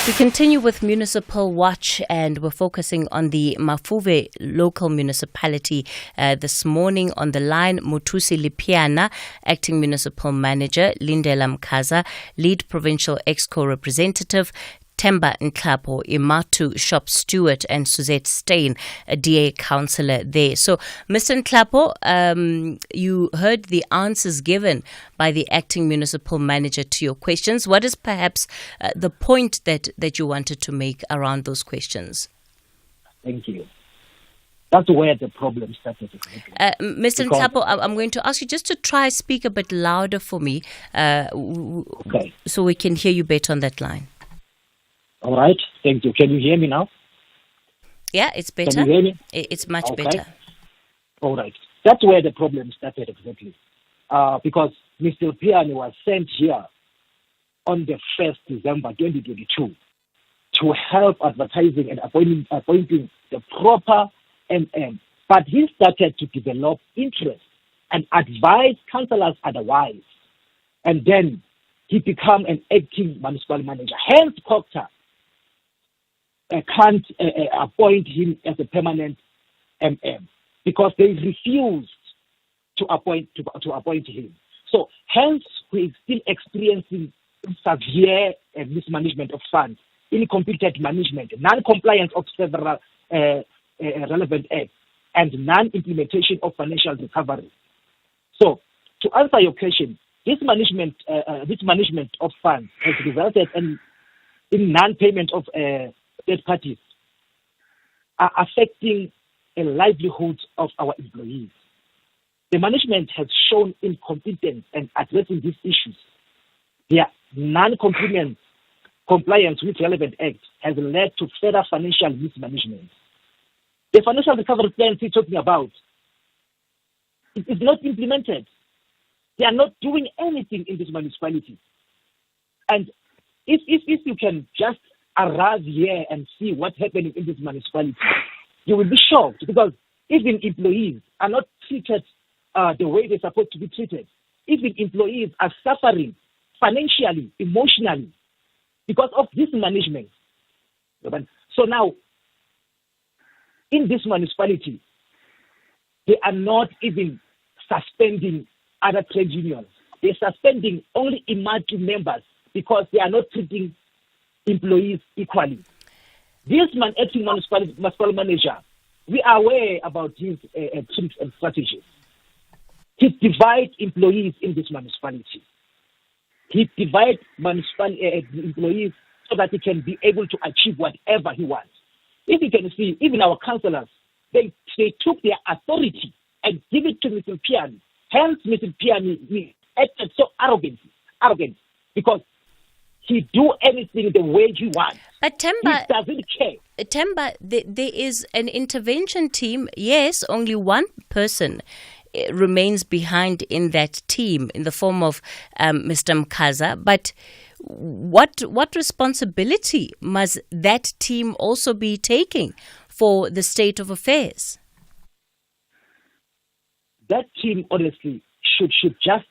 We continue with Municipal Watch, and we're focusing on the Mafuve local municipality. This morning on the line, Muthusi Lipiana, Acting Municipal Manager, Lindela Mkhaza, Lead Provincial Exco Representative, Temba Nklapo, Imatu Shop Stewart, and Suzette Stein, a DA councillor there. So, Mr. Nklapo, you heard the answers given by the acting municipal manager to your questions. What is perhaps the point that you wanted to make around those questions? Thank you. That's where the problem started. Mr. Nklapo, I'm going to ask you just to try speak a bit louder for me, okay, so we can hear you better on that line. All right, thank you. Can you hear me now? Yeah, it's better. Can you hear me? It's much okay. better. All right. That's where the problem started exactly. Because Mr. Piani was sent here on the 1st December 2022 to help advertising and appointing the proper MM. But he started to develop interest and advise councillors otherwise. And then he became an acting municipal manager. Hence, Proctor can't appoint him as a permanent MM because they refused to appoint him. So hence we are still experiencing severe mismanagement of funds, incompetent management, non-compliance of several relevant acts, and non-implementation of financial recovery. So to answer your question, this management of funds has resulted in non-payment of third parties, affecting the livelihoods of our employees. The management has shown incompetence in addressing these issues. Their non-compliance with relevant acts has led to further financial mismanagement. The financial recovery plans he's talking about is not implemented. They are not doing anything in this municipality. And if you can just arrive here and see what's happening in this municipality, you will be shocked because even employees are not treated the way they're supposed to be treated. Even employees are suffering financially, emotionally, because of this management. So now, in this municipality, they are not even suspending other trade unions. They're suspending only IMATU members because they are not treating employees equally. This acting municipal manager, we are aware about his tricks and strategies. He divides employees in this municipality. He divides employees so that he can be able to achieve whatever he wants. If you can see, even our councillors, they took their authority and give it to Mr. Piani. Hence, Mr. Piani acted so arrogant because he do anything the way he wants. But Temba, he doesn't care. Temba, there is an intervention team. Yes, only one person remains behind in that team in the form of Mr. Mkaza. But what responsibility must that team also be taking for the state of affairs? That team, honestly, should just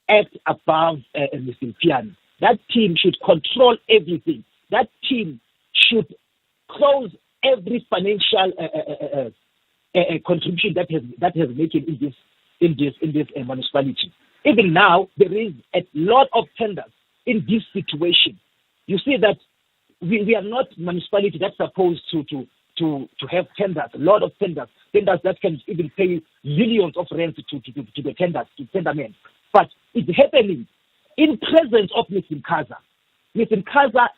act above Mr. Piani. That team should control everything. That team should close every financial contribution that has made in this municipality. Even now, there is a lot of tenders in this situation. You see that we are not municipality that's supposed to have tenders, a lot of tenders that can even pay millions of rent to the tenders, to tendermen. But it's happening in presence of Mr. Mkaza. Mr. Mkaza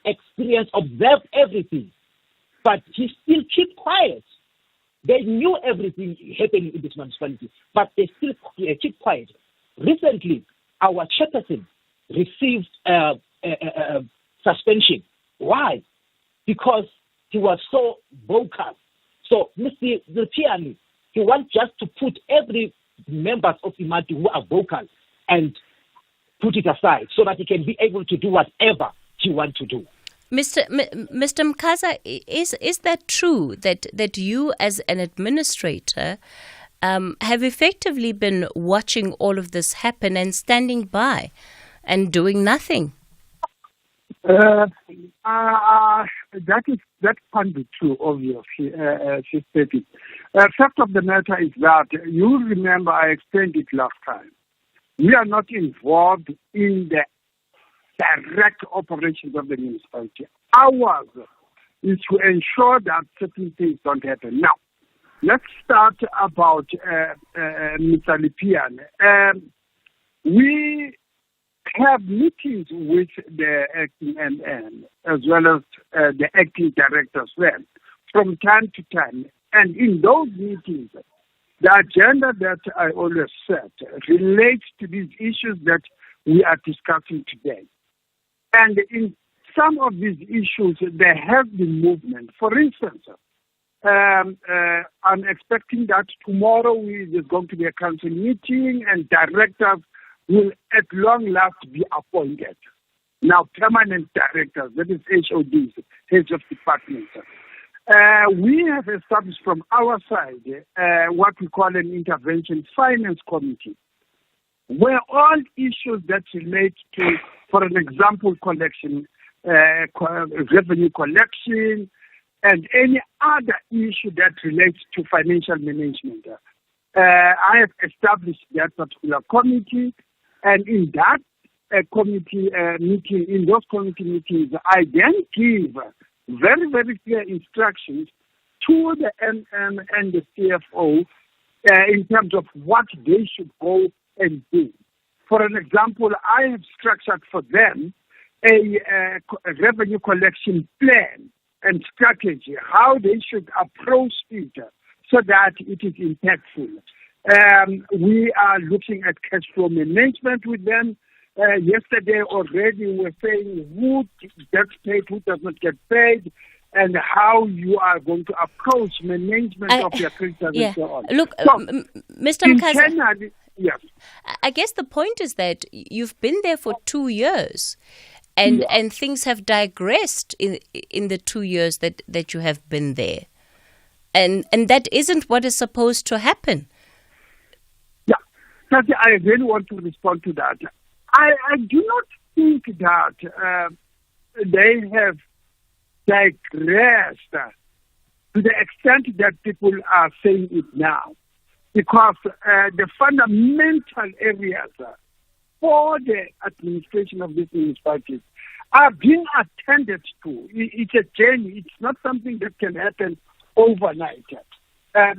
observed everything, but he still keep quiet. They knew everything happening in this municipality, but they still keep quiet. Recently, our chairperson received suspension. Why? Because he was so vocal. So Mr. Piani, he wants just to put every members of IMATU who are vocal and put it aside so that he can be able to do whatever he wants to do. Mr. Mkaza, is that true that you as an administrator have effectively been watching all of this happen and standing by and doing nothing? That can't be true, obviously. She stated. Fact of the matter is that you remember I explained it last time. We are not involved in the direct operations of the municipality. Ours is to ensure that certain things don't happen. Now, let's start about Mr. Lipian. We have meetings with the acting MN as well as the acting directors then from time to time. And in those meetings, the agenda that I always set relates to these issues that we are discussing today. And in some of these issues, there has been movement. For instance, I'm expecting that tomorrow there's going to be a council meeting and directors will at long last be appointed. Now, permanent directors, that is HODs, heads of departments. We have established from our side what we call an intervention finance committee, where all issues that relate to, for an example, collection, revenue collection, and any other issue that relates to financial management. I have established that particular committee, and in that committee meeting, in those committee meetings, I then give very, very clear instructions to the MM and the CFO in terms of what they should go and do. For an example, I have structured for them a revenue collection plan and strategy, how they should approach it so that it is impactful. We are looking at cash flow management with them. Yesterday already we were saying who gets paid, who does not get paid, and how you are going to approach management of your creditors and so on. Look, so, Mr. Mkaza, yes. I guess the point is that you've been there for 2 years and things have digressed in the 2 years that you have been there. And that isn't what is supposed to happen. Yeah, Cathy, I really want to respond to that. I do not think that they have digressed to the extent that people are saying it now, because the fundamental areas for the administration of these municipalities are being attended to. It's a journey. It's not something that can happen overnight. As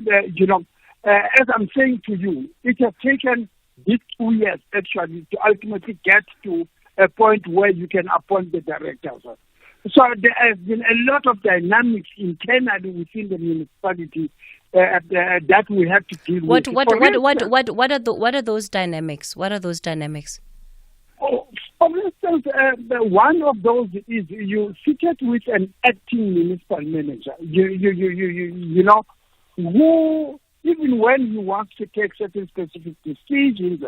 I'm saying to you, it has taken these 2 years actually to ultimately get to a point where you can appoint the directors. So there has been a lot of dynamics internally within the municipality that we have to deal with. What are those dynamics? What are those dynamics? For instance, one of those is you sit with an acting municipal manager. You know, who even when he wants to take certain specific decisions,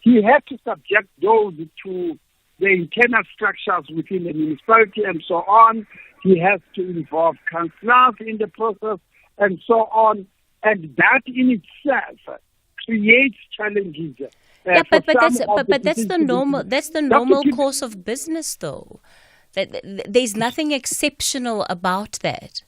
he has to subject those to the internal structures within the municipality and so on. He has to involve councillors in the process and so on. And that in itself creates challenges. But that's the normal course of business, though. There's nothing exceptional about that.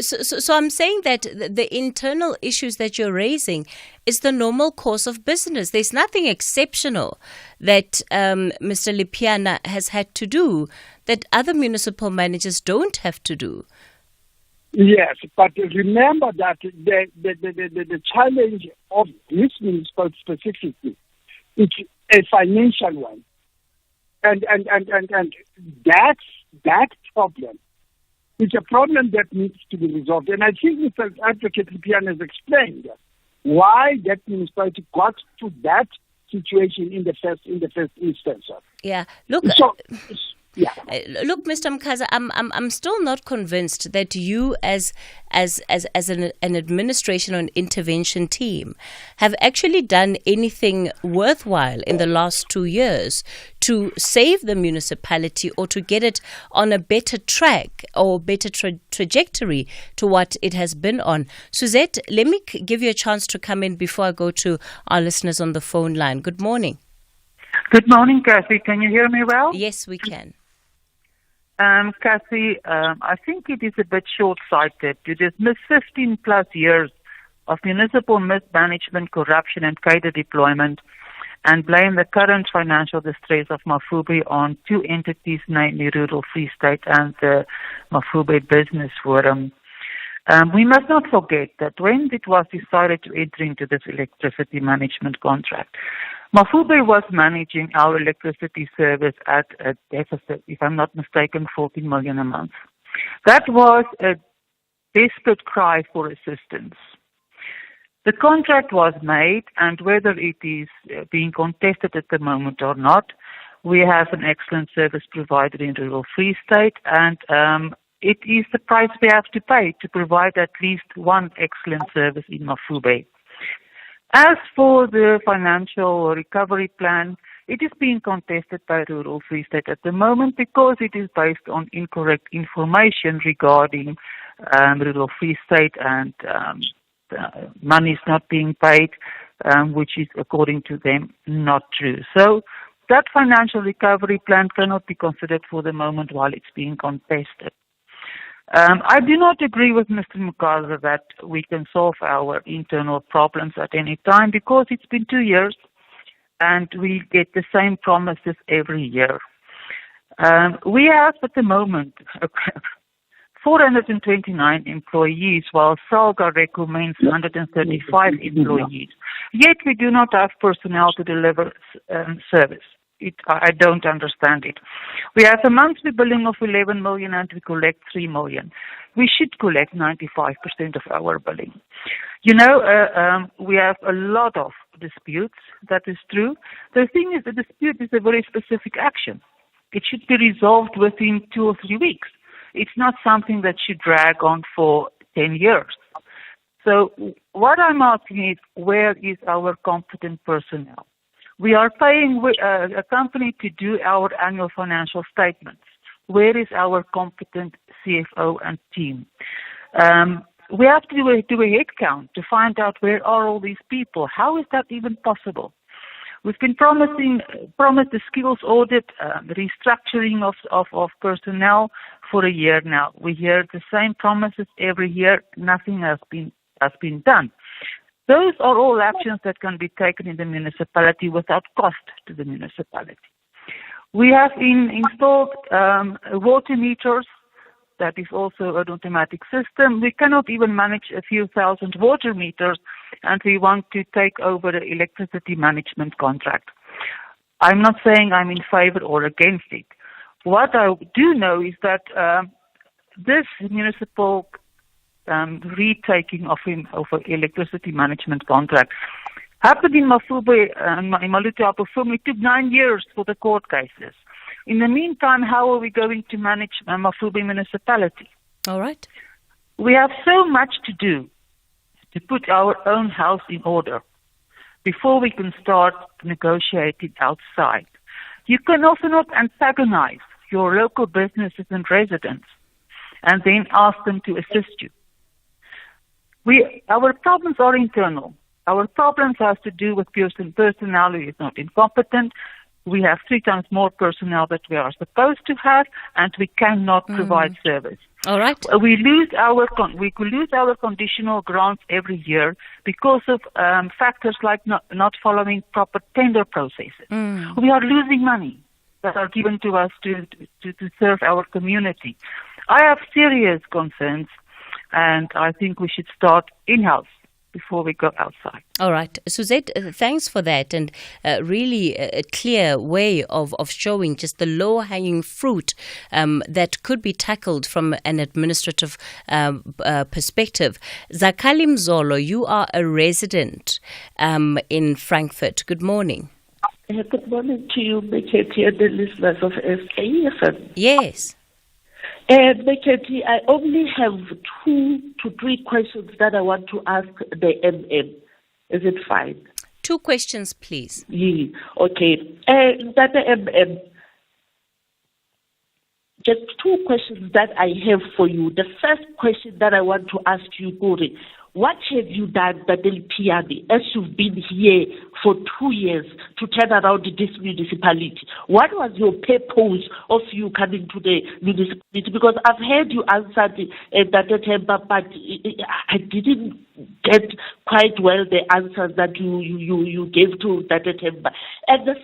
So I'm saying that the internal issues that you're raising is the normal course of business. There's nothing exceptional that Mr. Lipiana has had to do that other municipal managers don't have to do. Yes, but remember that the challenge of this municipality specifically is a financial one, and that problem. It's a problem that needs to be resolved. And I think Mr. Advocate Lipiana has explained why that municipality got to that situation in the first instance. Yeah. Look, Mr. Mkhaza, I'm still not convinced that you as an administration or an intervention team have actually done anything worthwhile in the last 2 years to save the municipality or to get it on a better track or better trajectory to what it has been on. Suzette, let me give you a chance to come in before I go to our listeners on the phone line. Good morning. Good morning, Cathy. Can you hear me well? Yes, we can. Cathy, I think it is a bit short-sighted to dismiss 15 plus years of municipal mismanagement, corruption and cadre deployment and blame the current financial distress of Mafube on two entities, namely Rural Free State and the Mafube Business Forum. We must not forget that when it was decided to enter into this electricity management contract, Mafube was managing our electricity service at a deficit, if I'm not mistaken, 14 million a month. That was a desperate cry for assistance. The contract was made, and whether it is being contested at the moment or not, we have an excellent service provider in Rural Free State, and it is the price we have to pay to provide at least one excellent service in Mafube. As for the financial recovery plan, it is being contested by Rural Free State at the moment because it is based on incorrect information regarding Rural Free State and money is not being paid, which is, according to them, not true. So that financial recovery plan cannot be considered for the moment while it's being contested. I do not agree with Mr. Mkhaza that we can solve our internal problems at any time because it's been 2 years and we get the same promises every year. We have at the moment 429 employees while SALGA recommends 135 employees. Yet we do not have personnel to deliver service. I don't understand it. We have a monthly billing of 11 million and we collect 3 million. We should collect 95% of our billing. You know, we have a lot of disputes. That is true. The thing is, the dispute is a very specific action. It should be resolved within 2 or 3 weeks. It's not something that should drag on for 10 years. So what I'm asking is, where is our competent personnel? We are paying a company to do our annual financial statements. Where is our competent CFO and team? We have to do a head count to find out where are all these people. How is that even possible? We've been promised the skills audit, the restructuring of personnel for a year now. We hear the same promises every year. Nothing has been done. Those are all actions that can be taken in the municipality without cost to the municipality. We have installed water meters. That is also an automatic system. We cannot even manage a few thousand water meters, and we want to take over the electricity management contract. I'm not saying I'm in favor or against it. What I do know is that this municipal retaking of electricity management contract happened in Mafube, in Maluti Apofumi. It took 9 years for the court cases. In the meantime, how are we going to manage Mafube municipality? All right. We have so much to do to put our own house in order before we can start negotiating outside. You can also not antagonize your local businesses and residents and then ask them to assist you. Our problems are internal. Our problems have to do with personnel who is not incompetent. We have 3 times more personnel that we are supposed to have, and we cannot provide service. All right. We lose our conditional grants every year because of factors like not following proper tender processes. We are losing money that are given to us to serve our community. I have serious concerns, and I think we should start in-house before we go outside. All right. Suzette, thanks for that, and really a clear way of showing just the low-hanging fruit that could be tackled from an administrative perspective. Zakhali Mzolo, you are a resident in Frankfurt. Good morning. Good morning to you, Meketi, and the listeners of SAFM. Yes. Meketi, I only have 2 to 3 questions that I want to ask the MM. Is it fine? 2 questions, please. Yeah. Okay. That the MM, just 2 questions that I have for you. The first question that I want to ask you, Kuri, what have you done, Badel Piani, as you've been here for 2 years to turn around this municipality? What was your purpose of you coming to the municipality? Because I've heard you answer that, but I didn't get quite well the answers that you gave to that. And the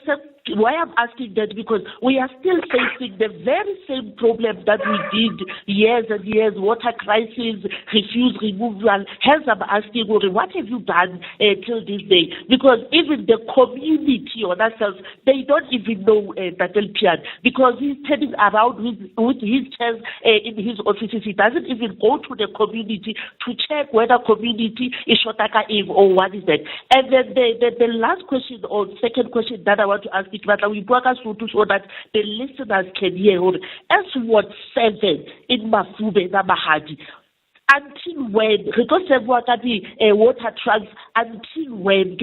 why I'm asking that, because we are still facing the very same problem that we did years and years, water crisis, refuse removal. Hence I'm asking, what have you done till this day? Because even the community on ourselves, they don't even know Tatel Pian, because he's turning around with his chairs in his offices. He doesn't even go to the community to check whether community is Shotaka Eve or what is that. And then the last question or second question that I want to ask, but we work us through so that the listeners can hear. As Ward 7 in Mafube na Mahadi, until when water trucks, until when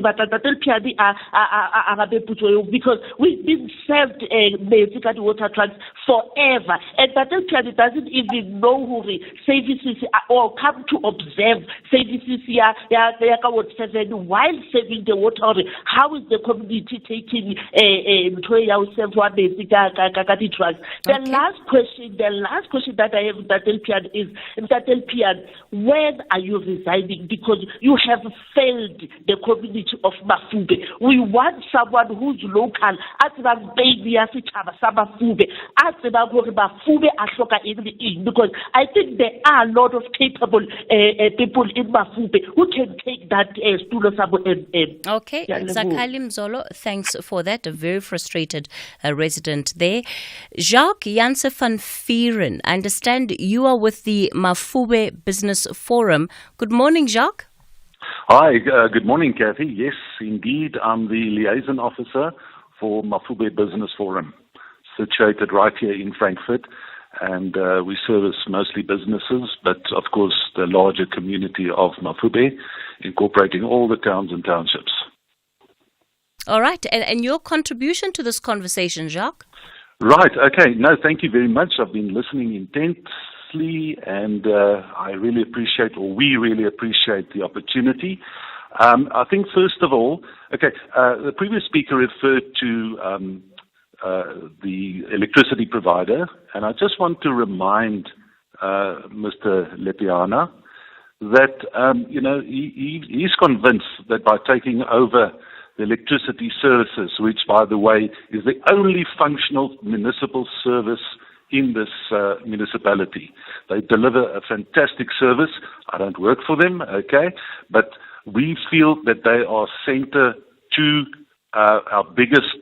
because we've been served water trucks forever, and Tatel Piani doesn't even know who the services or come to observe services here Ward 7 while saving the water. How is the community taking trucks? The last question that I have, Tatel Piani, is Tatel Piani, when are you resigning? Because you have failed the community of Mafube. We want someone who's local. Because I think there are a lot of capable people in Mafube who can take that stool of MM. Okay, Zakhali Mzolo, thanks for that. A very frustrated resident there. Jacques Janse van Vieren, I understand you are with the Mafube Business Forum. Good morning, Jacques. Hi, good morning, Cathy. Yes, indeed, I'm the liaison officer for Mafube Business Forum, situated right here in Frankfurt, and we service mostly businesses, but of course the larger community of Mafube, incorporating all the towns and townships. All right, and your contribution to this conversation, Jacques? Right, okay. No, thank you very much. I've been listening nicely, and I really appreciate, or we really appreciate the opportunity. I think, first of all, the previous speaker referred to the electricity provider, and I just want to remind Mr. Lepiana that, he's convinced that by taking over the electricity services, which, by the way, is the only functional municipal service in this municipality. They deliver a fantastic service. I don't work for them, but we feel that they are center to our biggest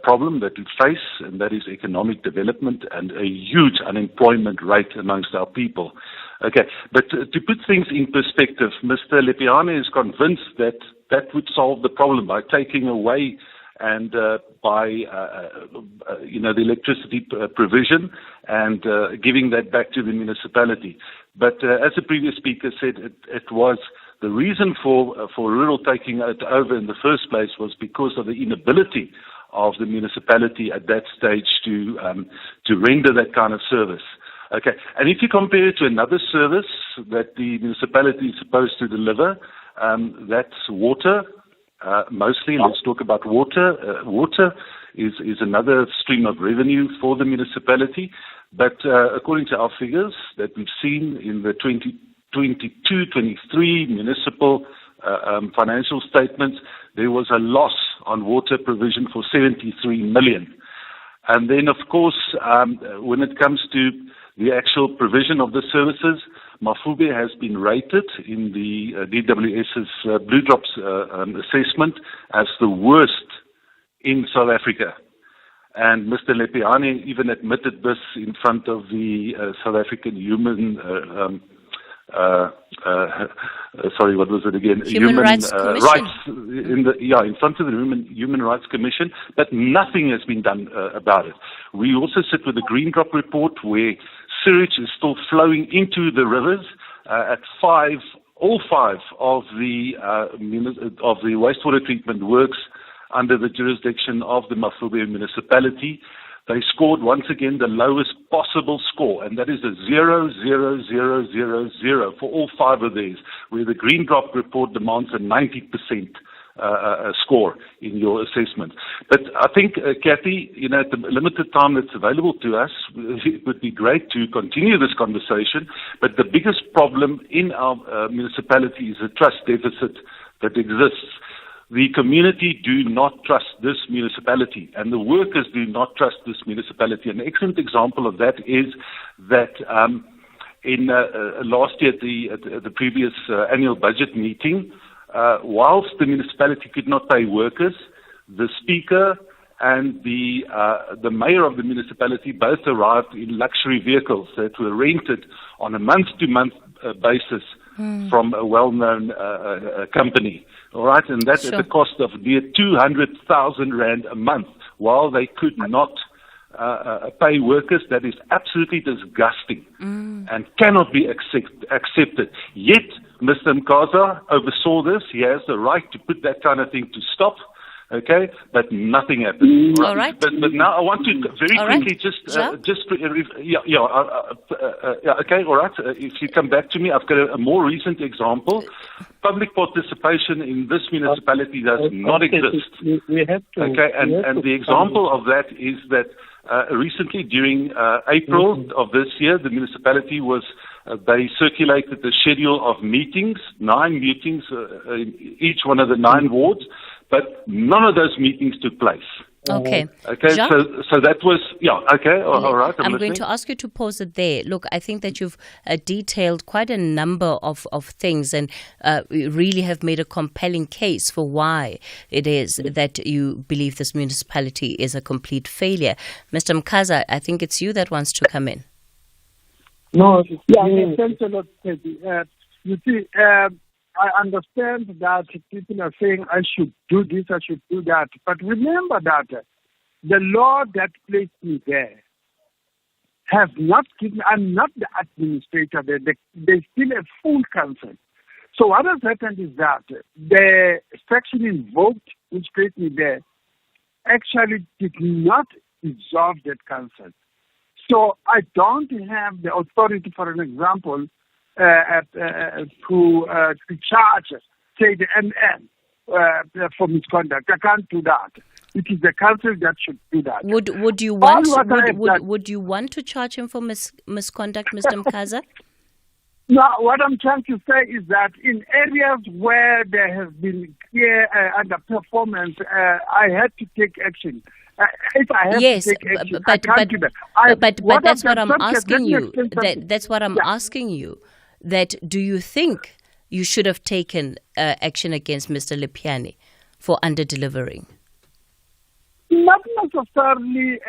problem that we face, and that is economic development and a huge unemployment rate amongst our people. But to put things in perspective, Mr. Lepiana is convinced that that would solve the problem by taking away and by the electricity provision and giving that back to the municipality. But as the previous speaker said, it was the reason for rural taking it over in the first place was because of the inability of the municipality at that stage to render that kind of service. And if you compare it to another service that the municipality is supposed to deliver, that's water. Mostly, let's talk about water. Water is another stream of revenue for the municipality. But according to our figures that we've seen in the 22-23 municipal financial statements, there was a loss on water provision for 73 million. And then, of course, when it comes to the actual provision of the services, Mafube has been rated in the DWS's Blue Drops assessment as the worst in South Africa. And Mr. Lepiane even admitted this in front of the South African Human Rights Commission. In front of the Human Rights Commission, but nothing has been done about it. We also sit with the Green Drop report where sewage is still flowing into the rivers at all five of the wastewater treatment works under the jurisdiction of the Mafube municipality. They scored once again the lowest possible score, and that is a 0.0000 for all five of these, where the Green Drop report demands a 90% score in your assessment. But I think, Cathy, at the limited time that's available to us, it would be great to continue this conversation. But the biggest problem in our municipality is the trust deficit that exists. The community do not trust this municipality, and the workers do not trust this municipality. An excellent example of that is that in last year at the previous annual budget meeting, whilst the municipality could not pay workers, the speaker and the mayor of the municipality both arrived in luxury vehicles that were rented on a month-to-month basis from a well-known company. All right, and that's at the cost of near 200,000 rand a month, while they could not pay workers. That is absolutely disgusting and cannot be accepted. Yet, Mr. Mkaza oversaw this. He has the right to put that kind of thing to stop. But nothing happened. All right. But now I want to very quickly all right. If you come back to me, I've got a more recent example. Public participation in this municipality does not exist. We have to. And the example of that is that recently during April of this year, the municipality was. They circulated the schedule of meetings, 9 meetings in each one of the 9 wards, but none of those meetings took place. Okay. So that was, all right. I'm going to ask you to pause it there. Look, I think that you've detailed quite a number of things and really have made a compelling case for why it is that you believe this municipality is a complete failure. Mr. Mkaza, I think it's you that wants to come in. No, thanks a lot, Cathy. You see, I understand that people are saying I should do this, I should do that. But remember that the law that placed me there has not given, I'm not the administrator there. There's still a full council. So what has happened is that the section invoked, which placed me there, actually did not dissolve that council. So I don't have the authority, for an example, to charge, say, the MM for misconduct. I can't do that. It is the council that should do that. Would you want to charge him for misconduct, Mr. Mkaza? No, what I'm trying to say is that in areas where there has been clear underperformance, I had to take action. If I have to take action, I can't do that. But that's what I'm asking you. That's what I'm asking you. That do you think you should have taken action against Mr. Lepiane for under-delivering? Not necessarily,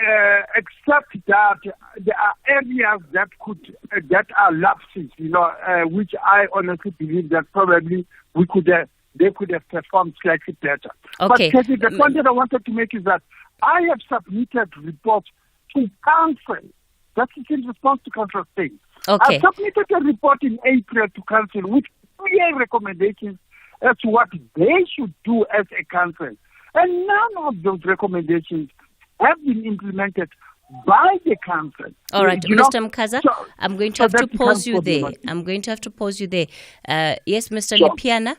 except that there are areas that are lapses, which I honestly believe that probably they could have performed slightly better. Okay. But the point that I wanted to make is that I have submitted reports to council. That is in response to council saying. Okay. I submitted a report in April to council with clear recommendations as to what they should do as a council. And none of those recommendations have been implemented by the council. All right, Mr. Mkaza, I'm going to have to pause you there. Yes, Mr. Lepiana?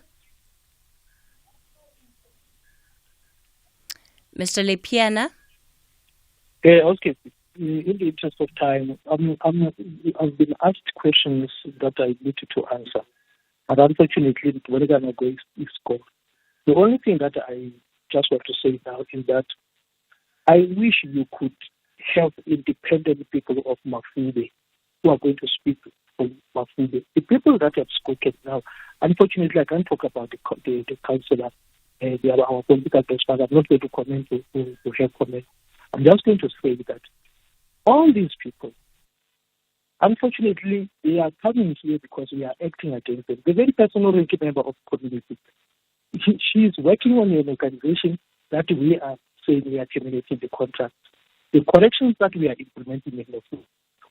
Mr. Lepiana? Okay. In the interest of time, I've been asked questions that I needed to answer. And unfortunately, whenever I'm going to score. The only thing that I just want to say now is that I wish you could have independent people of Mafube who are going to speak for Mafube. The people that have spoken now, unfortunately, I can't talk about the councillor. They are our political experts. I'm not going to comment to have comment. I'm just going to say that all these people, unfortunately, they are coming here because we are acting against them. The very person who is a member of the community, she is working on an organization that we are saying we are terminating the contract. The corrections that we are implementing in the food,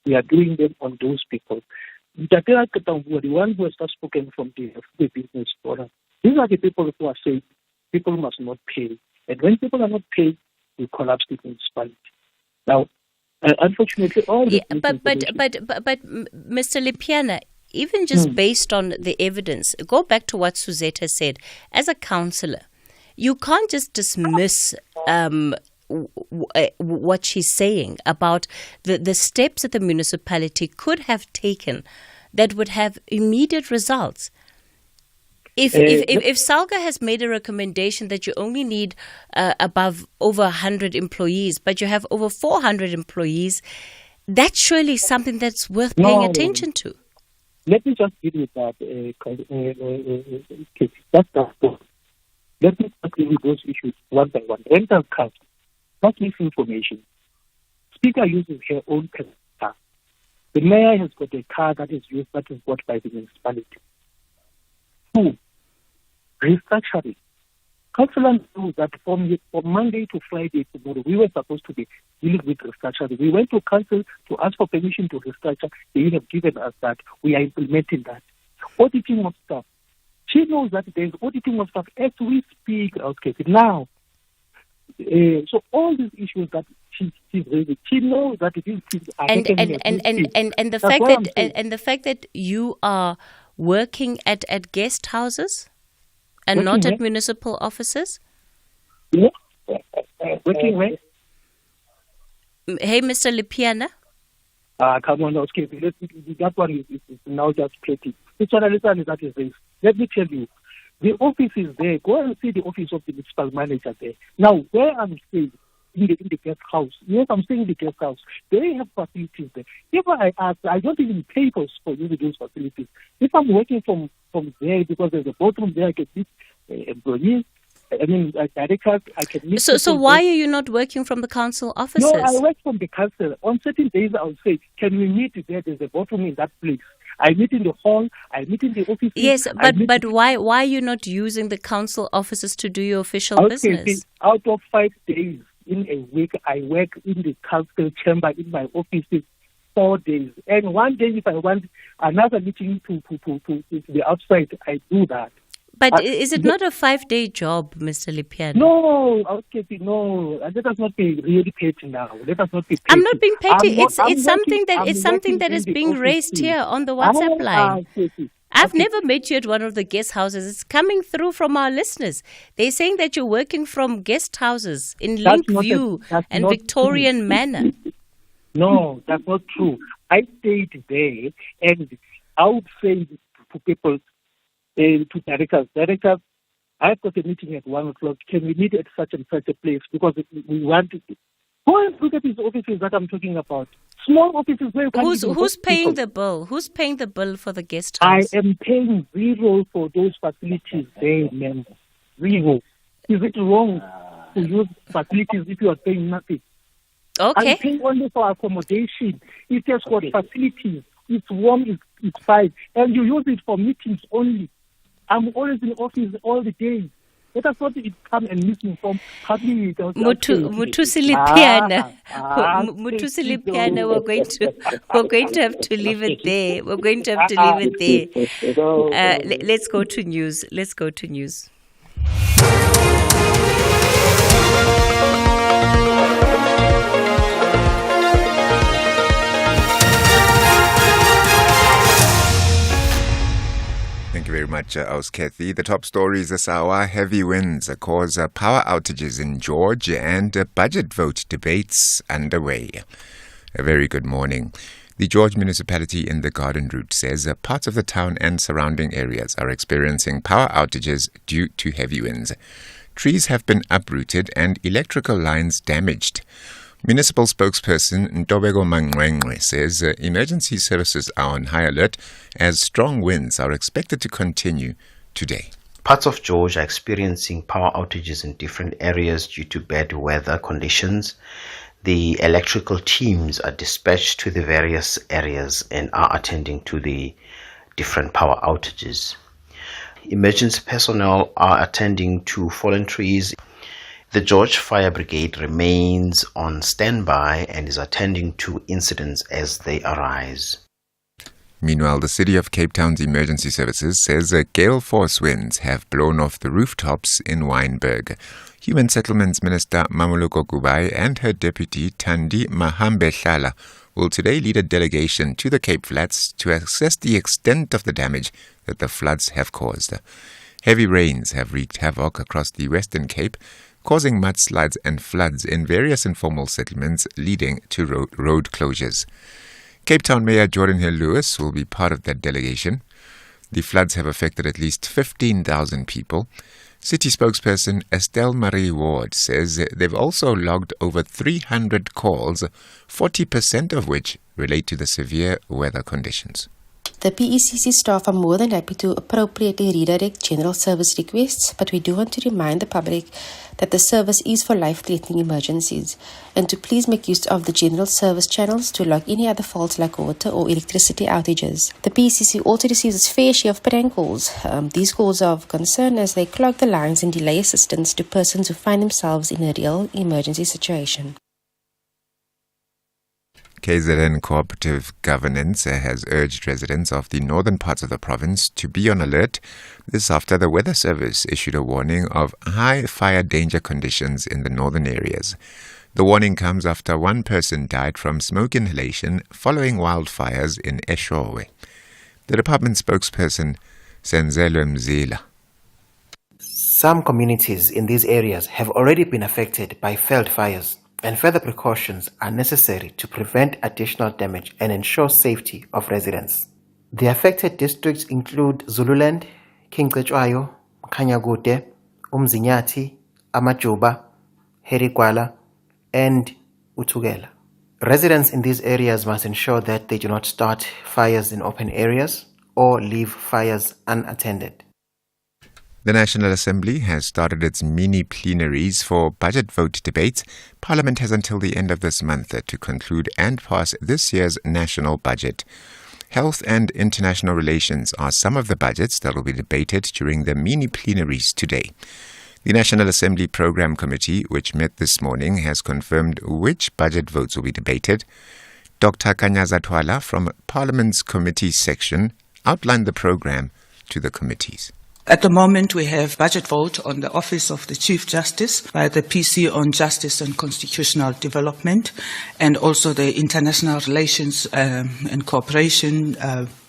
we are doing them on those people. The one who has just spoken from the business forum, these are the people who are saying people must not pay. And when people are not paid, we collapse the municipality. Now, unfortunately, all this but Mr. Lepiana, even just based on the evidence, go back to what Suzette has said. As a councillor, you can't just dismiss what she's saying about the steps that the municipality could have taken that would have immediate results. If Salga has made a recommendation that you only need over 100 employees, but you have over 400 employees, that's surely something that's worth paying attention to. Let me just deal with that. Let me deal with those issues one by one. Rental cars, not misinformation. Speaker uses her own car. The mayor has got a car that is bought by the municipality. 2, restructuring. Councillor knows that from Monday to Friday tomorrow, we were supposed to be dealing with restructuring. We went to council to ask for permission to restructure. They have given us that. We are implementing that. Auditing of staff. She knows that there is auditing of staff as we speak. Okay, now. So all these issues that she's raising, she knows that these things are and the fact that you are working at guest houses and not at municipal offices? Yeah. Working where? Hey, Mr. Lepiana? Come on, okay. That one is now just pretty. That is this. Let me tell you, the office is there. Go and see the office of the municipal manager there. Now, where I'm staying, in the guest house. Yes, I'm staying in the guest house. They have facilities there. If I ask, I don't even pay for using those facilities. If I'm working from there, because there's a boardroom there, I can meet employees. Directors, I can meet. So why are you not working from the council offices? No, I work from the council. On certain days, I will say, can we meet there? There's a boardroom in that place. I meet in the hall. I meet in the office. Yes, but why are you not using the council offices to do your official business? Out of 5 days in a week, I work in the council chamber in my offices 4 days. And one day, if I want another meeting to be outside, I do that. But is it not a 5-day job, Mr. Lipiana? No, okay, no. Let us not be really petty now. Let us not be petty. I'm not being petty. It's It's something that is being raised here on the WhatsApp line. I've never met you at one of the guest houses. It's coming through from our listeners. They're saying that you're working from guest houses in Linkview and Victorian Manor. No, that's not true. I stayed there, and I would say to people, to directors, I've got a meeting at 1 o'clock. Can we meet at such and such a place? Because we want to go and look at these offices that I'm talking about. Small offices where you can't Who's paying the bill? Who's paying the bill for the guest house? I am paying zero for those facilities there, man. Zero. Is it wrong to use facilities if you are paying nothing? Okay. I'm paying only for accommodation. It has got facilities. It's warm, it's fine. And you use it for meetings only. I'm always in office all the day. Let us not come and misinform public. Mutu Silipiana. Mutu Silipiana, we're going to have to leave it there. We're going to have to leave it there. Let's go to news. Thank you very much, Cathy. The top stories this hour: heavy winds cause power outages in George and budget vote debates underway. A very good morning. The George municipality in the Garden Route says parts of the town and surrounding areas are experiencing power outages due to heavy winds. Trees have been uprooted and electrical lines damaged. Municipal spokesperson Ntobeko Mangwengwe says emergency services are on high alert as strong winds are expected to continue today. Parts of George are experiencing power outages in different areas due to bad weather conditions. The electrical teams are dispatched to the various areas and are attending to the different power outages. Emergency personnel are attending to fallen trees. The George Fire Brigade remains on standby and is attending to incidents as they arise. Meanwhile, the City of Cape Town's emergency services says gale force winds have blown off the rooftops in Wynberg. Human Settlements Minister Mamoloko Kubai and her deputy Thandi Mahambehlala will today lead a delegation to the Cape Flats to assess the extent of the damage that the floods have caused. Heavy rains have wreaked havoc across the Western Cape, causing mudslides and floods in various informal settlements, leading to road closures. Cape Town Mayor Jordan Hill-Lewis will be part of that delegation. The floods have affected at least 15,000 people. City spokesperson Estelle Marie Ward says they've also logged over 300 calls, 40% of which relate to the severe weather conditions. The PECC staff are more than happy to appropriately redirect general service requests, but we do want to remind the public that the service is for life-threatening emergencies and to please make use of the general service channels to log any other faults like water or electricity outages. The PECC also receives its fair share of prank calls. These calls are of concern as they clog the lines and delay assistance to persons who find themselves in a real emergency situation. KZN Cooperative Governance has urged residents of the northern parts of the province to be on alert. This after the Weather Service issued a warning of high fire danger conditions in the northern areas. The warning comes after one person died from smoke inhalation following wildfires in Eshowe. The department spokesperson, Senzelo Mzila. Some communities in these areas have already been affected by failed fires, and further precautions are necessary to prevent additional damage and ensure safety of residents. The affected districts include Zululand, King Cetshwayo, Mkhanyakude, Umzinyathi, Amajuba, Herikwala, and Uthukela. Residents in these areas must ensure that they do not start fires in open areas or leave fires unattended. The National Assembly has started its mini plenaries for budget vote debates. Parliament has until the end of this month to conclude and pass this year's national budget. Health and international relations are some of the budgets that will be debated during the mini plenaries today. The National Assembly Programme Committee, which met this morning, has confirmed which budget votes will be debated. Dr. Kanyaza Twala from Parliament's Committee section outlined the programme to the committees. At the moment, we have budget vote on the Office of the Chief Justice by the PC on Justice and Constitutional Development, and also the International Relations and Cooperation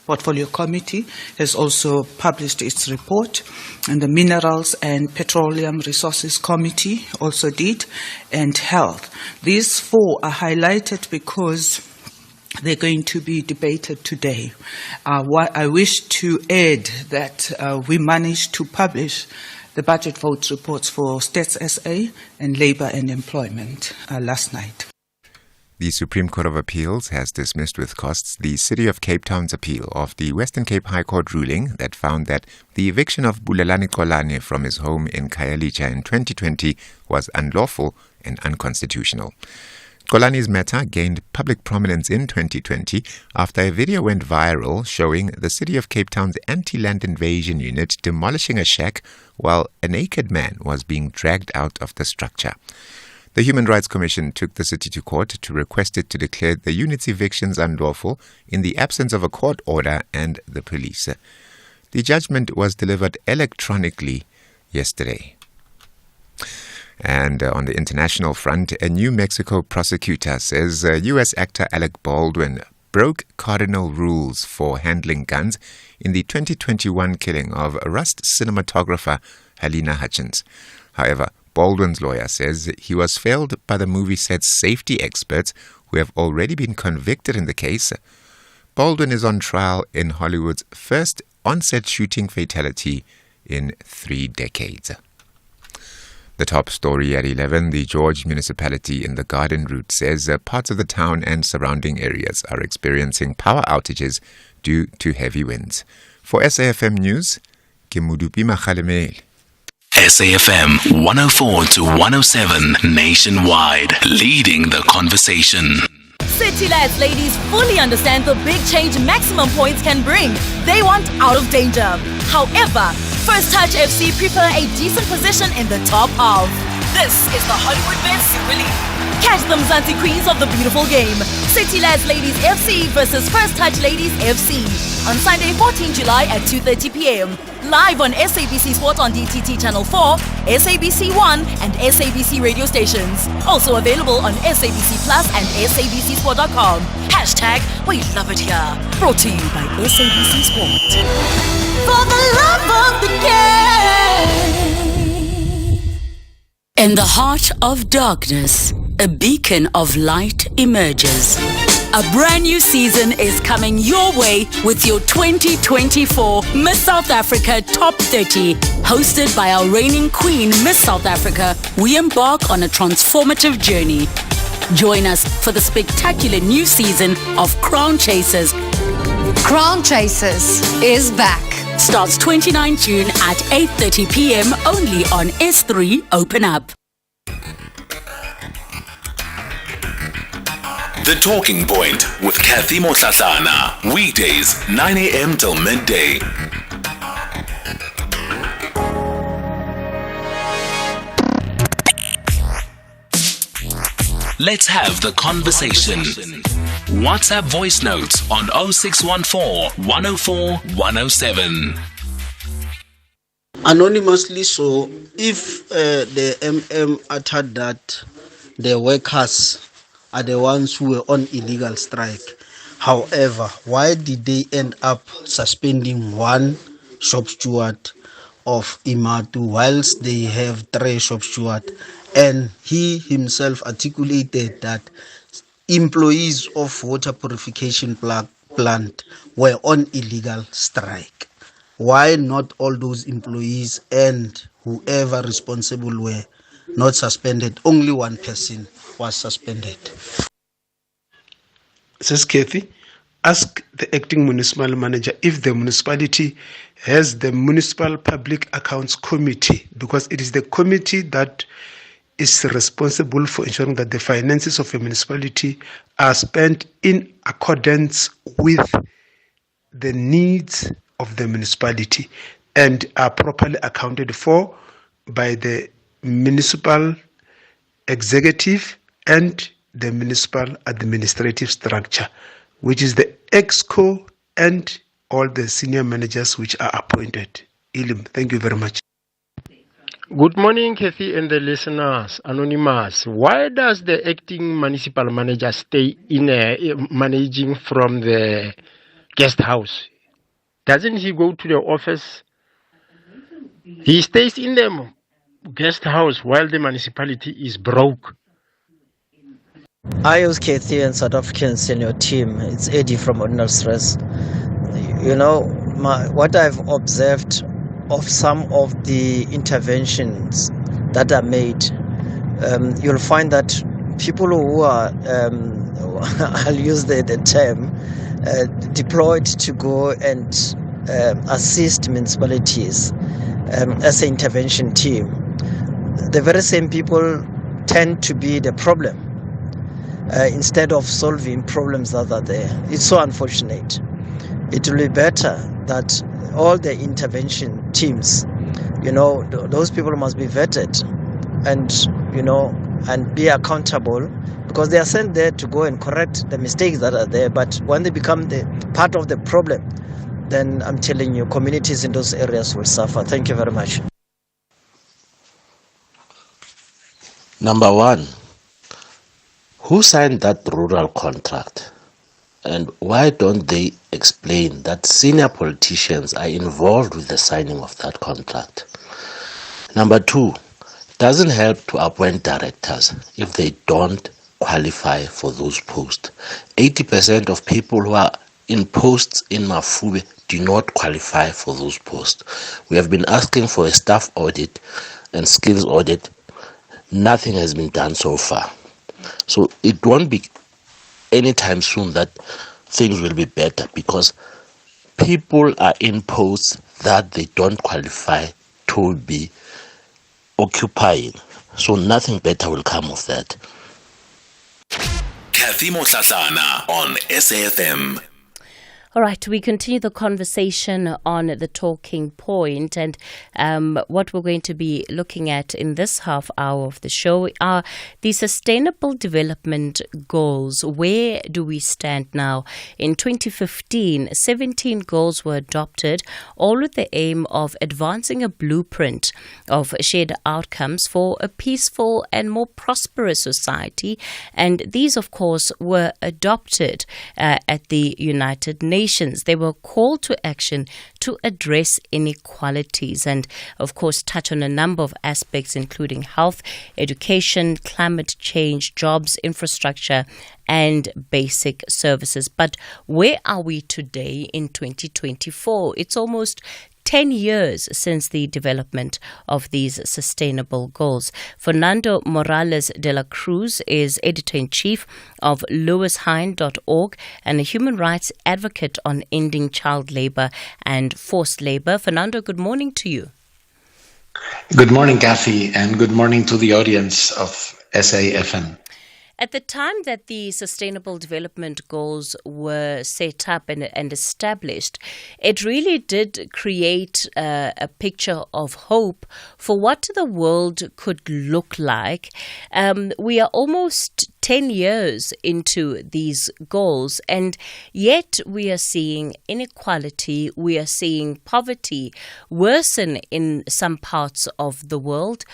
Portfolio Committee has also published its report, and the Minerals and Petroleum Resources Committee also did, and Health. These four are highlighted because they're going to be debated today. What I wish to add that we managed to publish the budget vote reports for Stats SA and Labour and Employment last night. The Supreme Court of Appeals has dismissed with costs the City of Cape Town's appeal of the Western Cape High Court ruling that found that the eviction of Bulelani Xolani from his home in Khayelitsha in 2020 was unlawful and unconstitutional. Xolani's matter gained public prominence in 2020 after a video went viral showing the City of Cape Town's anti-land invasion unit demolishing a shack while a naked man was being dragged out of the structure. The Human Rights Commission took the city to court to request it to declare the unit's evictions unlawful in the absence of a court order and the police. The judgment was delivered electronically yesterday. And on the international front, a New Mexico prosecutor says U.S. actor Alec Baldwin broke cardinal rules for handling guns in the 2021 killing of Rust cinematographer Helena Hutchins. However, Baldwin's lawyer says he was failed by the movie set's safety experts who have already been convicted in the case. Baldwin is on trial in Hollywood's first on-set shooting fatality in 3 decades. The top story at 11, the George municipality in the Garden Route says parts of the town and surrounding areas are experiencing power outages due to heavy winds. For SAFM News, Kimudupi Makhalemel. SAFM 104 to 107 nationwide, leading the conversation. City Lads ladies fully understand the big change maximum points can bring. They want out of danger. However, First Touch FC prefer a decent position in the top half. This is the Hollywood Men Super League. Catch the Mzansi Queens of the beautiful game. City Lads Ladies FC versus First Touch Ladies FC on Sunday 14 July at 2:30 p.m. Live on SABC Sport on DTT Channel 4, SABC 1 and SABC radio stations. Also available on SABC Plus and SABCsport.com. Hashtag we love it here. Brought to you by SABC Sport. For the love of the game. In the heart of darkness, a beacon of light emerges. A brand new season is coming your way with your 2024 Miss South Africa Top 30. Hosted by our reigning queen, Miss South Africa, we embark on a transformative journey. Join us for the spectacular new season of Crown Chasers. Crown Chasers is back. Starts 29 June at 8:30 p.m. only on S3 Open Up. The Talking Point with Cathy Mohlahlana. Weekdays, 9 a.m. till midday. Let's have the conversation. WhatsApp voice notes on 0614 104 107. Anonymously, so if the uttered that the workers are the ones who were on illegal strike, however, why did they end up suspending one shop steward of Imatu whilst they have 3 shop stewards? And he himself articulated that employees of water purification plant were on illegal strike. Why not all those employees and whoever responsible were not suspended? Only one person was suspended. Says Cathy, ask the acting municipal manager if the municipality has the Municipal Public Accounts Committee, because it is the committee that is responsible for ensuring that the finances of a municipality are spent in accordance with the needs of the municipality and are properly accounted for by the municipal executive and the municipal administrative structure, which is the EXCO and all the senior managers which are appointed Ilim. Thank you very much. Good morning, Cathy and the listeners. Anonymous. Why does the acting municipal manager stay in managing from the guest house? Doesn't he go to the office? He stays in the guest house while the municipality is broke. I use Cathy and South Africans in your team. It's Eddie from Ordinal Stress. You know, what I've observed of some of the interventions that are made, you'll find that people who are, I'll use the term, deployed to go and assist municipalities as an intervention team, the very same people tend to be the problem instead of solving problems that are there. It's so unfortunate. It will be better that all the intervention teams, you know, those people must be vetted and, you know, and be accountable, because they are sent there to go and correct the mistakes that are there. But when they become the part of the problem, then I'm telling you, communities in those areas will suffer. Thank you very much. Number one, who signed that rural contract? And why don't they explain that senior politicians are involved with the signing of that contract? Number two, doesn't help to appoint directors if they don't qualify for those posts. 80% of people who are in posts in Mafube do not qualify for those posts. We have been asking for a staff audit and skills audit. Nothing has been done so far. So it won't be anytime soon that things will be better, because people are in posts that they don't qualify to be occupying. So nothing better will come of that. Cathy Mohlahlana on SAFM. All right, we continue the conversation on the talking point, and what we're going to be looking at in this half hour of the show are the Sustainable Development Goals. Where do we stand now? In 2015, 17 goals were adopted, all with the aim of advancing a blueprint of shared outcomes for a peaceful and more prosperous society. And these, of course, were adopted at the United Nations. They were called to action to address inequalities and, of course, touch on a number of aspects, including health, education, climate change, jobs, infrastructure, and basic services. But where are we today in 2024? It's almost 10 years since the development of these sustainable goals. Fernando Morales de la Cruz is editor-in-chief of lewishind.org and a human rights advocate on ending child labor and forced labor. Fernando, good morning to you. Good morning, Cathy, and good morning to the audience of SAFM. At the time that the Sustainable Development Goals were set up and established, it really did create a picture of hope for what the world could look like. We are almost 10 years into these goals, and yet we are seeing inequality, we are seeing poverty worsen in some parts of the world.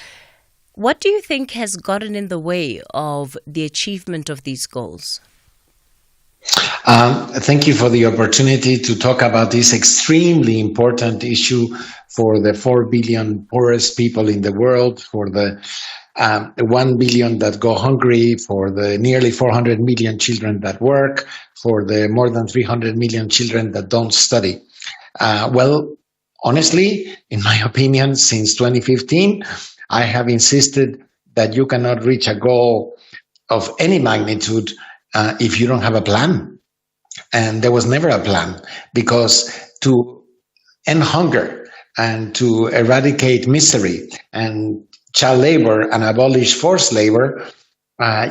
What do you think has gotten in the way of the achievement of these goals? Thank you for the opportunity to talk about this extremely important issue for the 4 billion poorest people in the world, for the 1 billion that go hungry, for the nearly 400 million children that work, for the more than 300 million children that don't study. Well, honestly, in my opinion, since 2015, I have insisted that you cannot reach a goal of any magnitude if you don't have a plan. And there was never a plan, because to end hunger and to eradicate misery and child labor and abolish forced labor,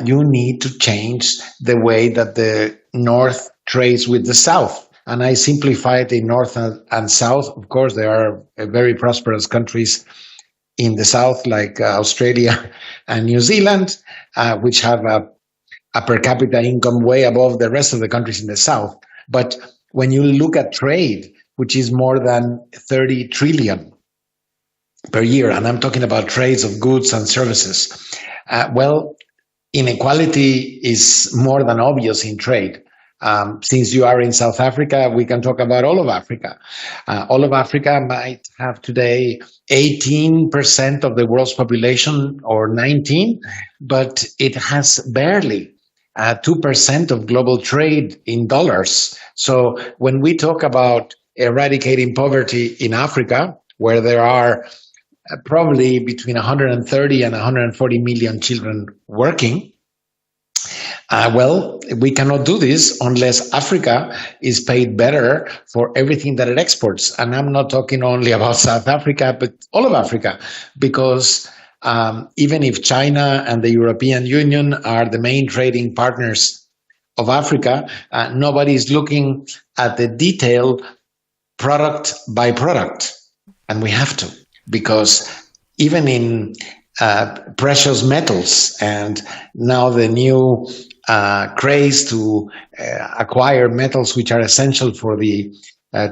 you need to change the way that the North trades with the South. And I simplified the North and South. Of course, there are very prosperous countries in the South, like Australia and New Zealand, which have a per capita income way above the rest of the countries in the South. But when you look at trade, which is more than 30 trillion per year, and I'm talking about trades of goods and services. Well, inequality is more than obvious in trade. Since you are in South Africa, we can talk about all of Africa. All of Africa might have today 18% of the world's population, or 19, but it has barely 2% of global trade in dollars. So when we talk about eradicating poverty in Africa, where there are probably between 130 and 140 million children working, well, we cannot do this unless Africa is paid better for everything that it exports. And I'm not talking only about South Africa, but all of Africa, because even if China and the European Union are the main trading partners of Africa, nobody is looking at the detail product by product. And we have to, because even in precious metals, and now the new craze to acquire metals which are essential for the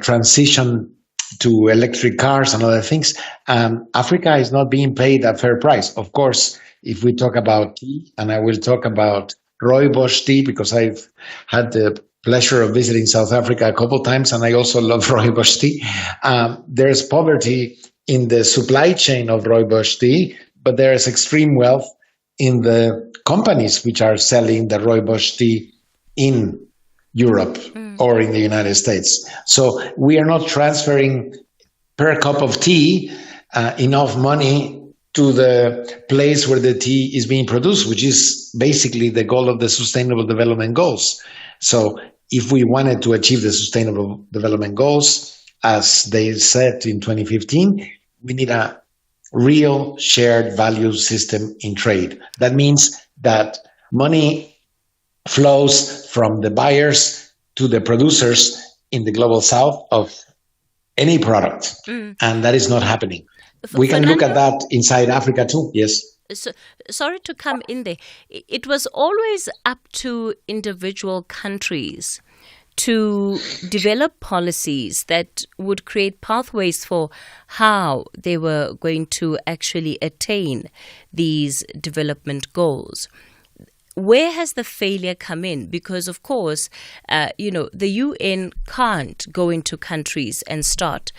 transition to electric cars and other things, Africa is not being paid a fair price. Of course, if we talk about tea, and I will talk about rooibos tea, because I've had the pleasure of visiting South Africa a couple times, and I also love rooibos tea. There's poverty in the supply chain of rooibos tea, but there is extreme wealth in the companies which are selling the rooibos tea in Europe or in the United States. So we are not transferring per cup of tea enough money to the place where the tea is being produced, which is basically the goal of the Sustainable Development Goals. So if we wanted to achieve the Sustainable Development Goals, as they said in 2015, we need a real shared value system in trade. That means that money flows from the buyers to the producers in the global south of any product. And that is not happening. We can look at that inside Africa too, yes. So, sorry to come in there. It was always up to individual countries to develop policies that would create pathways for how they were going to actually attain these development goals. Where has the failure come in? Because, of course, the UN can't go into countries and start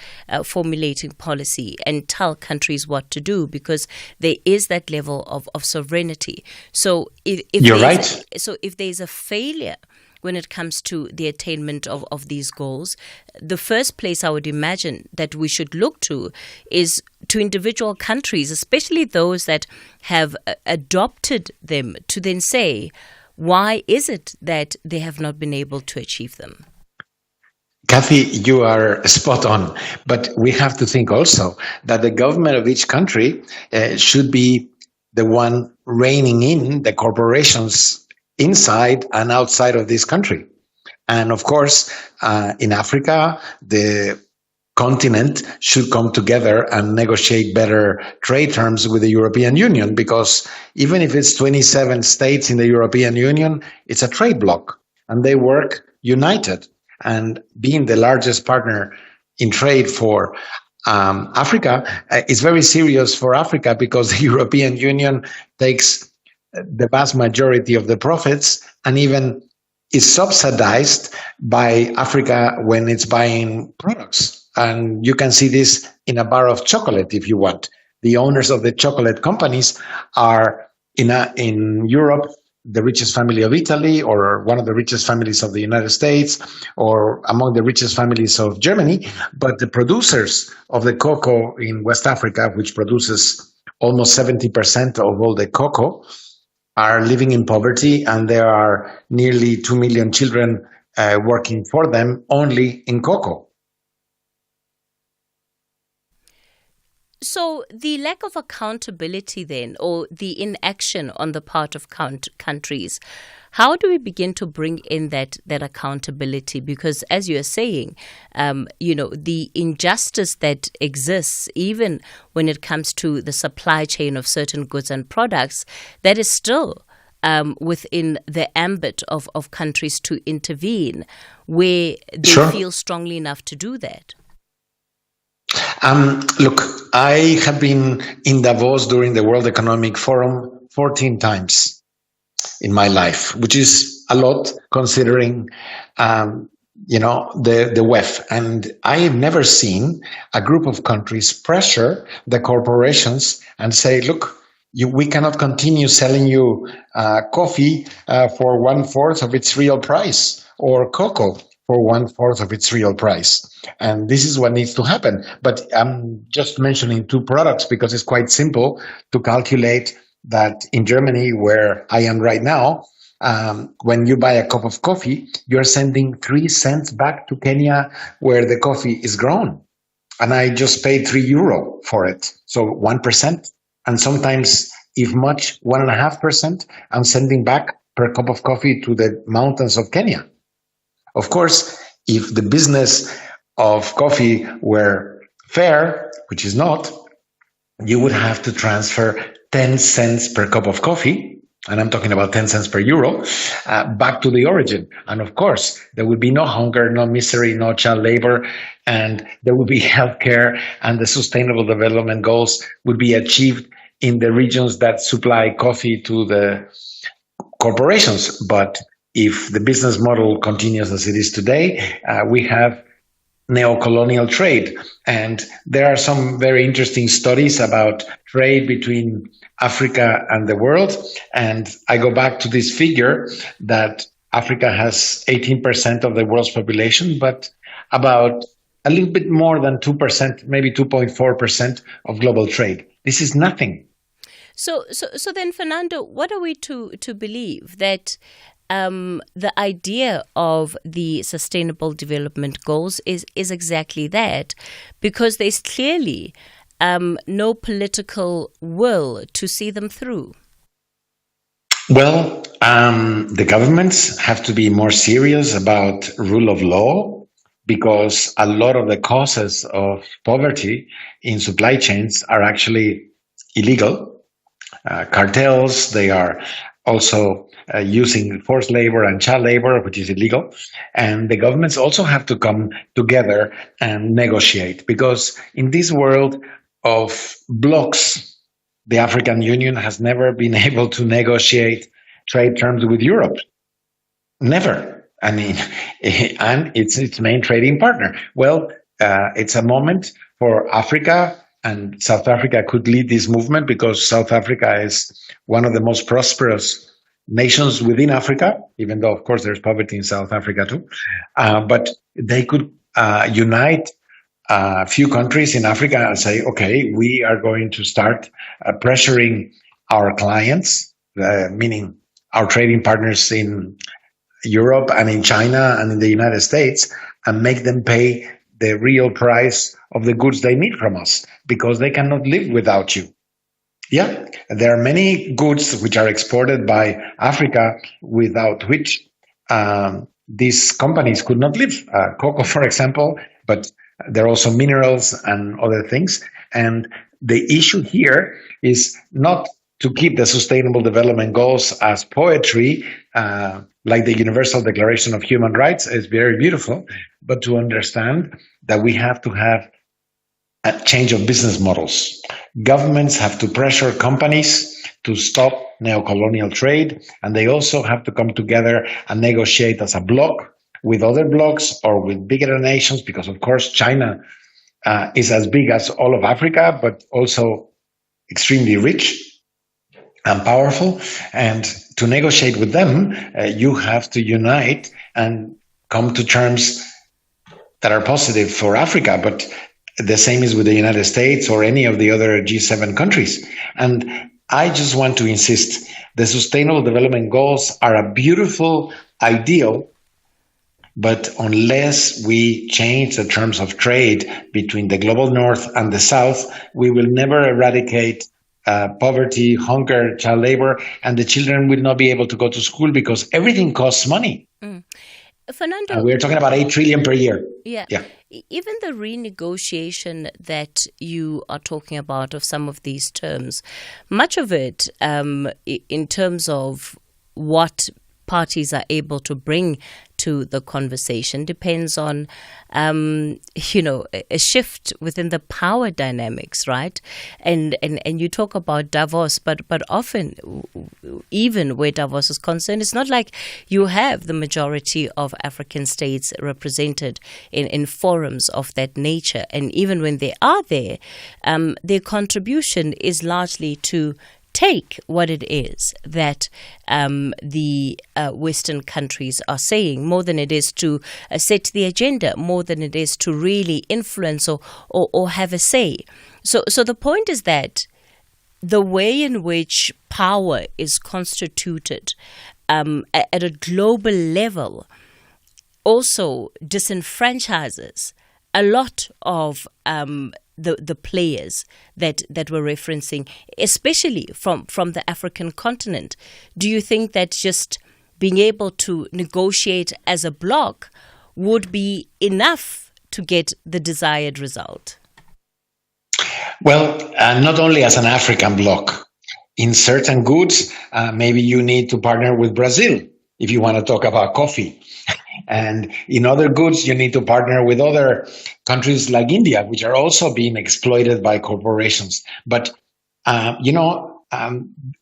formulating policy and tell countries what to do, because there is that level of sovereignty. So if you're right. So if there's a failure when it comes to the attainment of these goals, the first place I would imagine that we should look to is to individual countries, especially those that have adopted them, to then say, why is it that they have not been able to achieve them? Cathy, you are spot on. But we have to think also that the government of each country should be the one reining in the corporations inside and outside of this country. And of course, in Africa, the continent should come together and negotiate better trade terms with the European Union, because even if it's 27 states in the European Union, it's a trade bloc and they work united. And being the largest partner in trade for Africa is very serious for Africa, because the European Union takes the vast majority of the profits and even is subsidized by Africa when it's buying products. And you can see this in a bar of chocolate if you want. The owners of the chocolate companies are in Europe the richest family of Italy, or one of the richest families of the United States, or among the richest families of Germany. But the producers of the cocoa in West Africa, which produces almost 70% of all the cocoa, are living in poverty, and there are nearly 2 million children working for them only in cocoa. So the lack of accountability then, or the inaction on the part of countries, how do we begin to bring in that accountability? Because as you're saying, the injustice that exists, even when it comes to the supply chain of certain goods and products, that is still within the ambit of countries to intervene, where they feel strongly enough to do that. Look, I have been in Davos during the World Economic Forum 14 times in my life, which is a lot considering, the WEF. And I have never seen a group of countries pressure the corporations and say, look, we cannot continue selling you coffee for 1/4 of its real price, or cocoa for 1/4 of its real price. And this is what needs to happen. But I'm just mentioning 2 products because it's quite simple to calculate that in Germany, where I am right now, when you buy a cup of coffee, you're sending 3 cents back to Kenya where the coffee is grown. And I just paid €3 for it. So 1%. And sometimes, if much, 1.5%, I'm sending back per cup of coffee to the mountains of Kenya. Of course, if the business of coffee were fair, which is not, you would have to transfer 10 cents per cup of coffee, and I'm talking about 10 cents per euro, back to the origin. And of course, there would be no hunger, no misery, no child labor, and there would be healthcare, and the Sustainable Development Goals would be achieved in the regions that supply coffee to the corporations. But if the business model continues as it is today, we have neo-colonial trade. And there are some very interesting studies about trade between Africa and the world. And I go back to this figure that Africa has 18% of the world's population, but about a little bit more than 2%, maybe 2.4% of global trade. This is nothing. So then, Fernando, what are we to believe? That the idea of the Sustainable Development Goals is exactly that, because there's clearly no political will to see them through. Well, the governments have to be more serious about rule of law, because a lot of the causes of poverty in supply chains are actually illegal. Cartels, they are also using forced labor and child labor, which is illegal. And the governments also have to come together and negotiate, because in this world of blocks, the African Union has never been able to negotiate trade terms with Europe. Never. I mean, and it's its main trading partner. Well, it's a moment for Africa, and South Africa could lead this movement, because South Africa is one of the most prosperous nations within Africa, even though, of course, there's poverty in South Africa too. But they could unite a few countries in Africa and say, okay, we are going to start pressuring our clients, meaning our trading partners in Europe and in China and in the United States, and make them pay the real price of the goods they need from us, because they cannot live without you. Yeah, there are many goods which are exported by Africa without which these companies could not live. Cocoa, for example, but there are also minerals and other things. And the issue here is not to keep the Sustainable Development Goals as poetry, like the Universal Declaration of Human Rights is very beautiful, but to understand that we have to have a change of business models. Governments have to pressure companies to stop neo-colonial trade, and they also have to come together and negotiate as a bloc with other blocs or with bigger nations, because of course China is as big as all of Africa, but also extremely rich and powerful. And to negotiate with them, you have to unite and come to terms that are positive for Africa. But the same is with the United States or any of the other G7 countries. And I just want to insist, the Sustainable Development Goals are a beautiful ideal, but unless we change the terms of trade between the global north and the south, we will never eradicate poverty, hunger, child labor, and the children will not be able to go to school because everything costs money. Fernando, we're talking about 8 trillion per year. Yeah. Even the renegotiation that you are talking about of some of these terms, much of it in terms of what parties are able to bring to the conversation depends on, a shift within the power dynamics, right? And you talk about Davos, but often, even where Davos is concerned, it's not like you have the majority of African states represented in forums of that nature. And even when they are there, their contribution is largely to take what it is that the Western countries are saying, more than it is to set the agenda, more than it is to really influence or have a say. So the point is that the way in which power is constituted at a global level also disenfranchises a lot of the players that we're referencing, especially from the African continent. Do you think that just being able to negotiate as a bloc would be enough to get the desired result? Well, not only as an African bloc. In certain goods, maybe you need to partner with Brazil if you want to talk about coffee. And in other goods, you need to partner with other countries like India, which are also being exploited by corporations. But,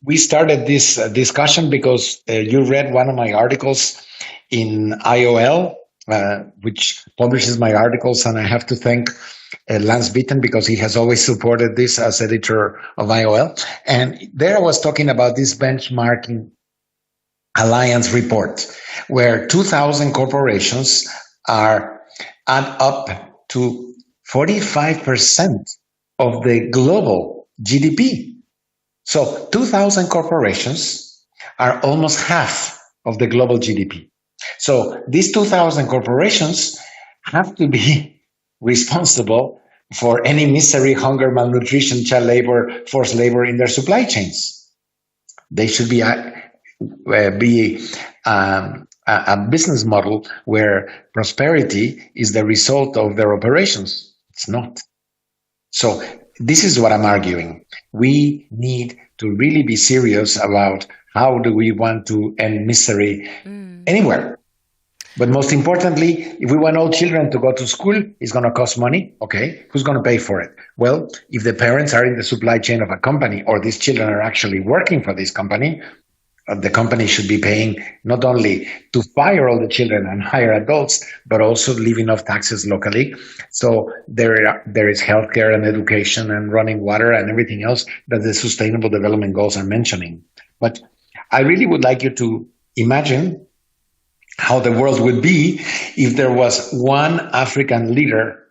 we started this discussion because you read one of my articles in IOL, which publishes my articles, and I have to thank Lance Beaton because he has always supported this as editor of IOL. And there I was talking about this benchmarking alliance report, where 2,000 corporations add up to 45% of the global GDP. So 2,000 corporations are almost half of the global GDP. So these 2,000 corporations have to be responsible for any misery, hunger, malnutrition, child labor, forced labor in their supply chains. They should be a business model where prosperity is the result of their operations. It's not. So this is what I'm arguing. We need to really be serious about how do we want to end misery anywhere. But most importantly, if we want all children to go to school, it's going to cost money. Okay, who's going to pay for it? Well, if the parents are in the supply chain of a company or these children are actually working for this company, the company should be paying not only to fire all the children and hire adults, but also leaving off taxes locally. So there is healthcare and education and running water and everything else that the Sustainable Development Goals are mentioning. But I really would like you to imagine how the world would be if there was one African leader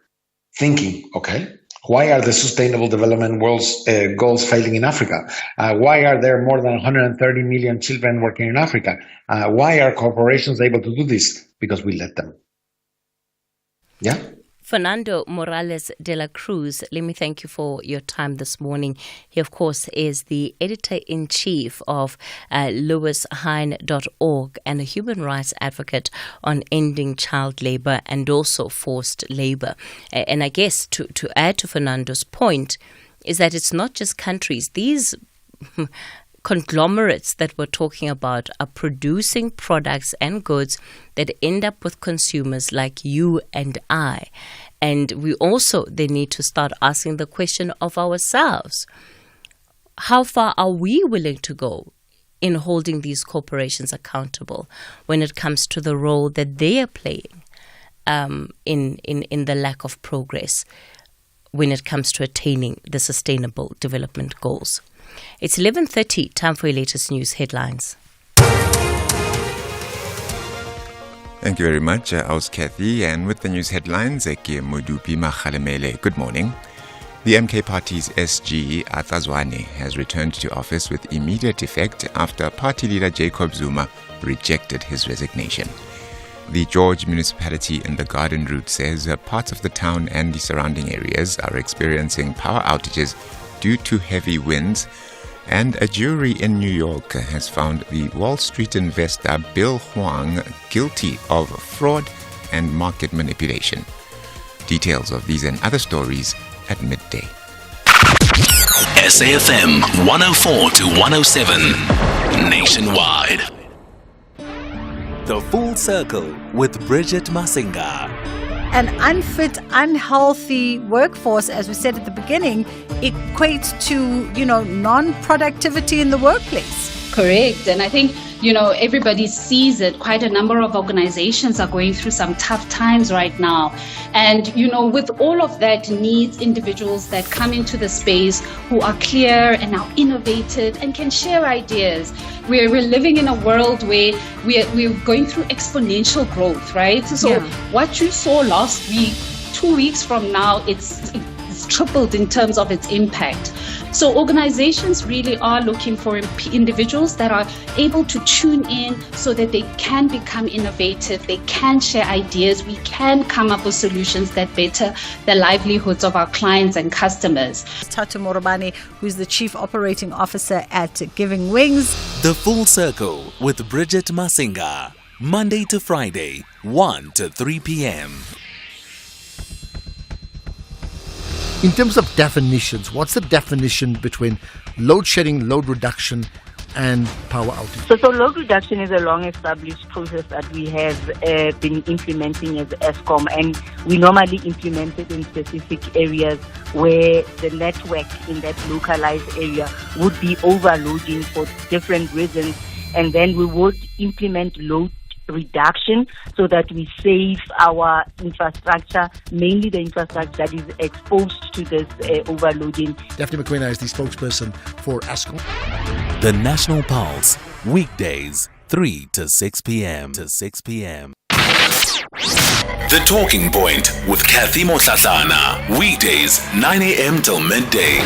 thinking, okay, why are the Sustainable Development Goals failing in Africa? Why are there more than 130 million children working in Africa? Why are corporations able to do this? Because we let them. Yeah? Fernando Morales de la Cruz, let me thank you for your time this morning. He, of course, is the editor-in-chief of LewisHine.org and a human rights advocate on ending child labor and also forced labor. And I guess to add to Fernando's point is that it's not just countries. These conglomerates that we're talking about are producing products and goods that end up with consumers like you and I. And we also then need to start asking the question of ourselves. How far are we willing to go in holding these corporations accountable when it comes to the role that they are playing in the lack of progress when it comes to attaining the Sustainable Development Goals? It's 11:30, time for your latest news headlines. Thank you very much. I was Cathy, and with the news headlines, Eke Mudupi Makhalemele. Good morning. The MK Party's SG, Athazwane, has returned to office with immediate effect after party leader Jacob Zuma rejected his resignation. The George municipality in the Garden Route says parts of the town and the surrounding areas are experiencing power outages due to heavy winds, and a jury in New York has found the Wall Street investor Bill Hwang guilty of fraud and market manipulation. Details of these and other stories at midday. SAFM 104 to 107 nationwide. The Full Circle with Bridget Masinga. An unfit, unhealthy workforce, as we said at the beginning, equates to, non-productivity in the workplace. Correct. And I think, everybody sees it. Quite a number of organizations are going through some tough times right now. And, with all of that needs individuals that come into the space who are clear and are innovative and can share ideas. We're living in a world where we're going through exponential growth, right? So what you saw last week, 2 weeks from now, it's tripled in terms of its impact. So organizations really are looking for individuals that are able to tune in so that they can become innovative, they can share ideas, we can come up with solutions that better the livelihoods of our clients and customers. Tatu Morobane, who's the Chief Operating Officer at Giving Wings. The Full Circle with Bridget Masinga, Monday to Friday, 1 to 3 p.m. In terms of definitions, what's the definition between load shedding, load reduction, and power outage? So load reduction is a long-established process that we have been implementing as ESCOM, and we normally implement it in specific areas where the network in that localized area would be overloading for different reasons, and then we would implement load reduction so that we save our infrastructure, mainly the infrastructure that is exposed to this overloading. Daphne McQueen is the spokesperson for ESCOM. The National Pulse, weekdays, 3 to 6 p.m. The Talking Point with Cathy Mohlahlana, weekdays, 9 a.m. till midday.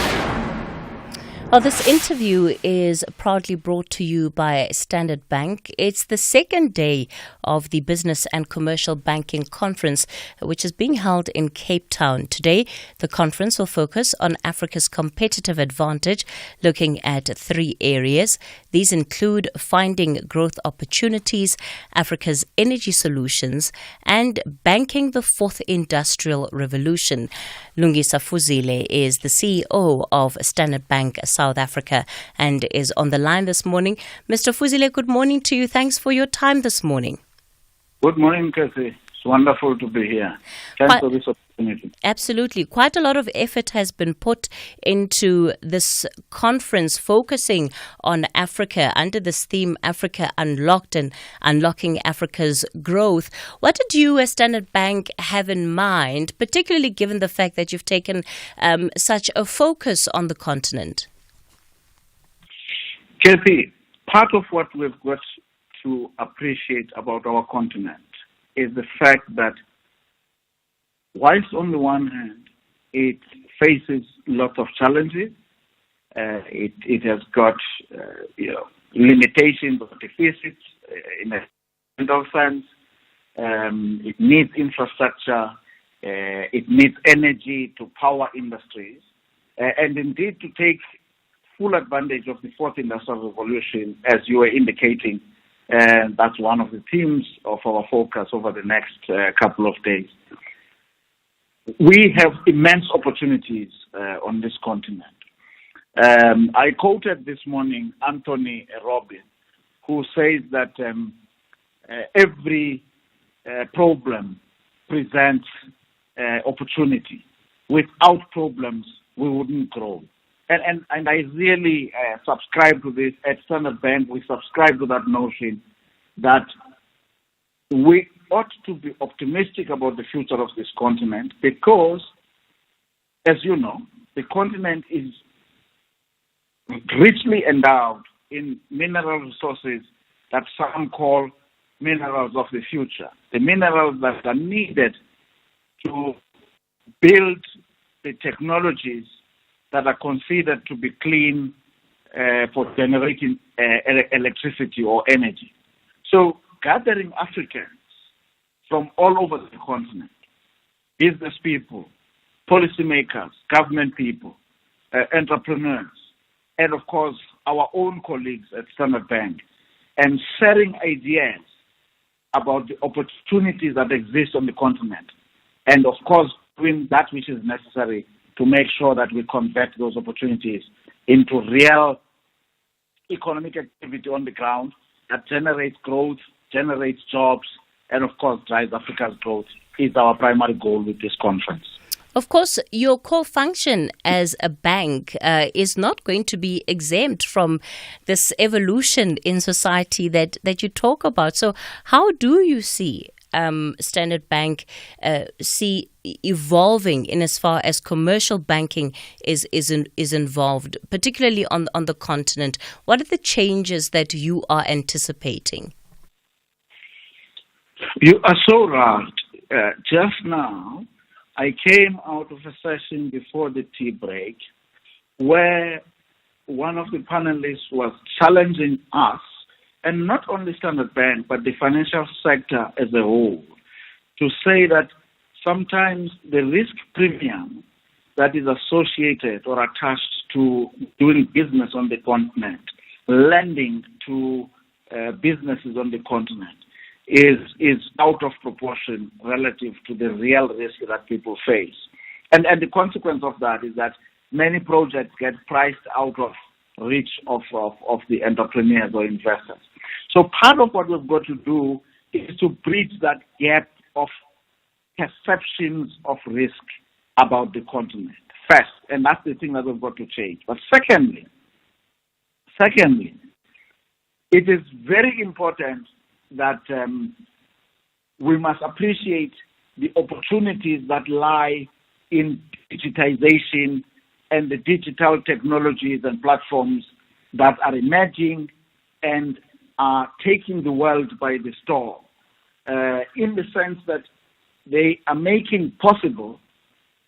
Well, this interview is proudly brought to you by Standard Bank. It's the second day of the Business and Commercial Banking Conference, which is being held in Cape Town. Today, the conference will focus on Africa's competitive advantage, looking at 3 areas. These include finding growth opportunities, Africa's energy solutions, and banking the 4th industrial revolution. Lungisa Fuzile is the CEO of Standard Bank South Africa and is on the line this morning. Mr. Fuzile, good morning to you. Thanks for your time this morning. Good morning, Cathy. It's wonderful to be here. Thanks for this opportunity. Absolutely. Quite a lot of effort has been put into this conference focusing on Africa under this theme, Africa Unlocked and Unlocking Africa's Growth. What did you as Standard Bank have in mind, particularly given the fact that you've taken such a focus on the continent? Cathy, part of what we've got to appreciate about our continent is the fact that whilst on the one hand it faces lots of challenges, it has got limitations or deficits in a general sense. It needs infrastructure, it needs energy to power industries, and indeed to take full advantage of the 4th industrial revolution, as you were indicating. And that's one of the themes of our focus over the next couple of days. We have immense opportunities on this continent. I quoted this morning Anthony Robin, who says that every problem presents opportunity. Without problems, we wouldn't grow. And I really subscribe to this. At Standard Bank, we subscribe to that notion that we ought to be optimistic about the future of this continent because, as you know, the continent is richly endowed in mineral resources that some call minerals of the future, the minerals that are needed to build the technologies that are considered to be clean for generating electricity or energy. So gathering Africans from all over the continent, business people, policymakers, government people, entrepreneurs, and of course our own colleagues at Standard Bank, and sharing ideas about the opportunities that exist on the continent, and of course doing that which is necessary to make sure that we convert those opportunities into real economic activity on the ground that generates growth generates jobs, and of course drives Africa's growth is our primary goal with this conference. Of course, your core function as a bank is not going to be exempt from this evolution in society that you talk about. So how do you see Standard Bank evolving in as far as commercial banking is involved, particularly on the continent? What are the changes that you are anticipating? You are so right. Just now, I came out of a session before the tea break where one of the panelists was challenging us, and not only Standard Bank, but the financial sector as a whole, to say that sometimes the risk premium that is associated or attached to doing business on the continent, lending to businesses on the continent, is out of proportion relative to the real risk that people face. And the consequence of that is that many projects get priced out of reach of the entrepreneurs or investors. So part of what we've got to do is to bridge that gap of perceptions of risk about the continent first, and that's the thing that we've got to change. But secondly, it is very important that we must appreciate the opportunities that lie in digitization and the digital technologies and platforms that are emerging and are taking the world by the storm, in the sense that they are making possible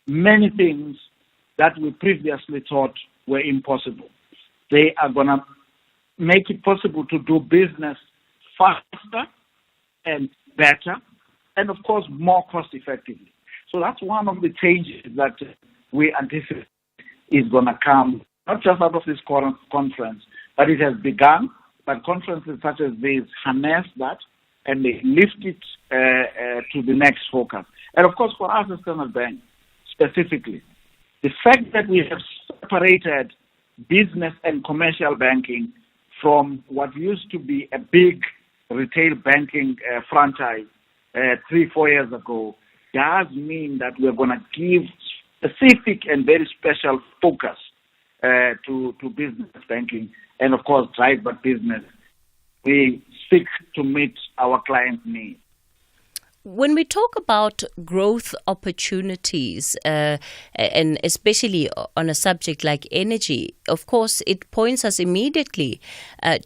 many things that we previously thought were impossible. They are going to make it possible to do business faster and better, and of course more cost effectively. So that's one of the changes that we anticipate is going to come, not just out of this conference, but it has begun. But conferences such as this harness that and they lift it to the next focus. And of course, for us as Standard Bank specifically, the fact that we have separated business and commercial banking from what used to be a big retail banking franchise 3-4 years ago does mean that we're going to give specific and very special focus to business banking, and of course drive that business. We seek to meet our clients' needs. When we talk about growth opportunities, and especially on a subject like energy, of course, it points us immediately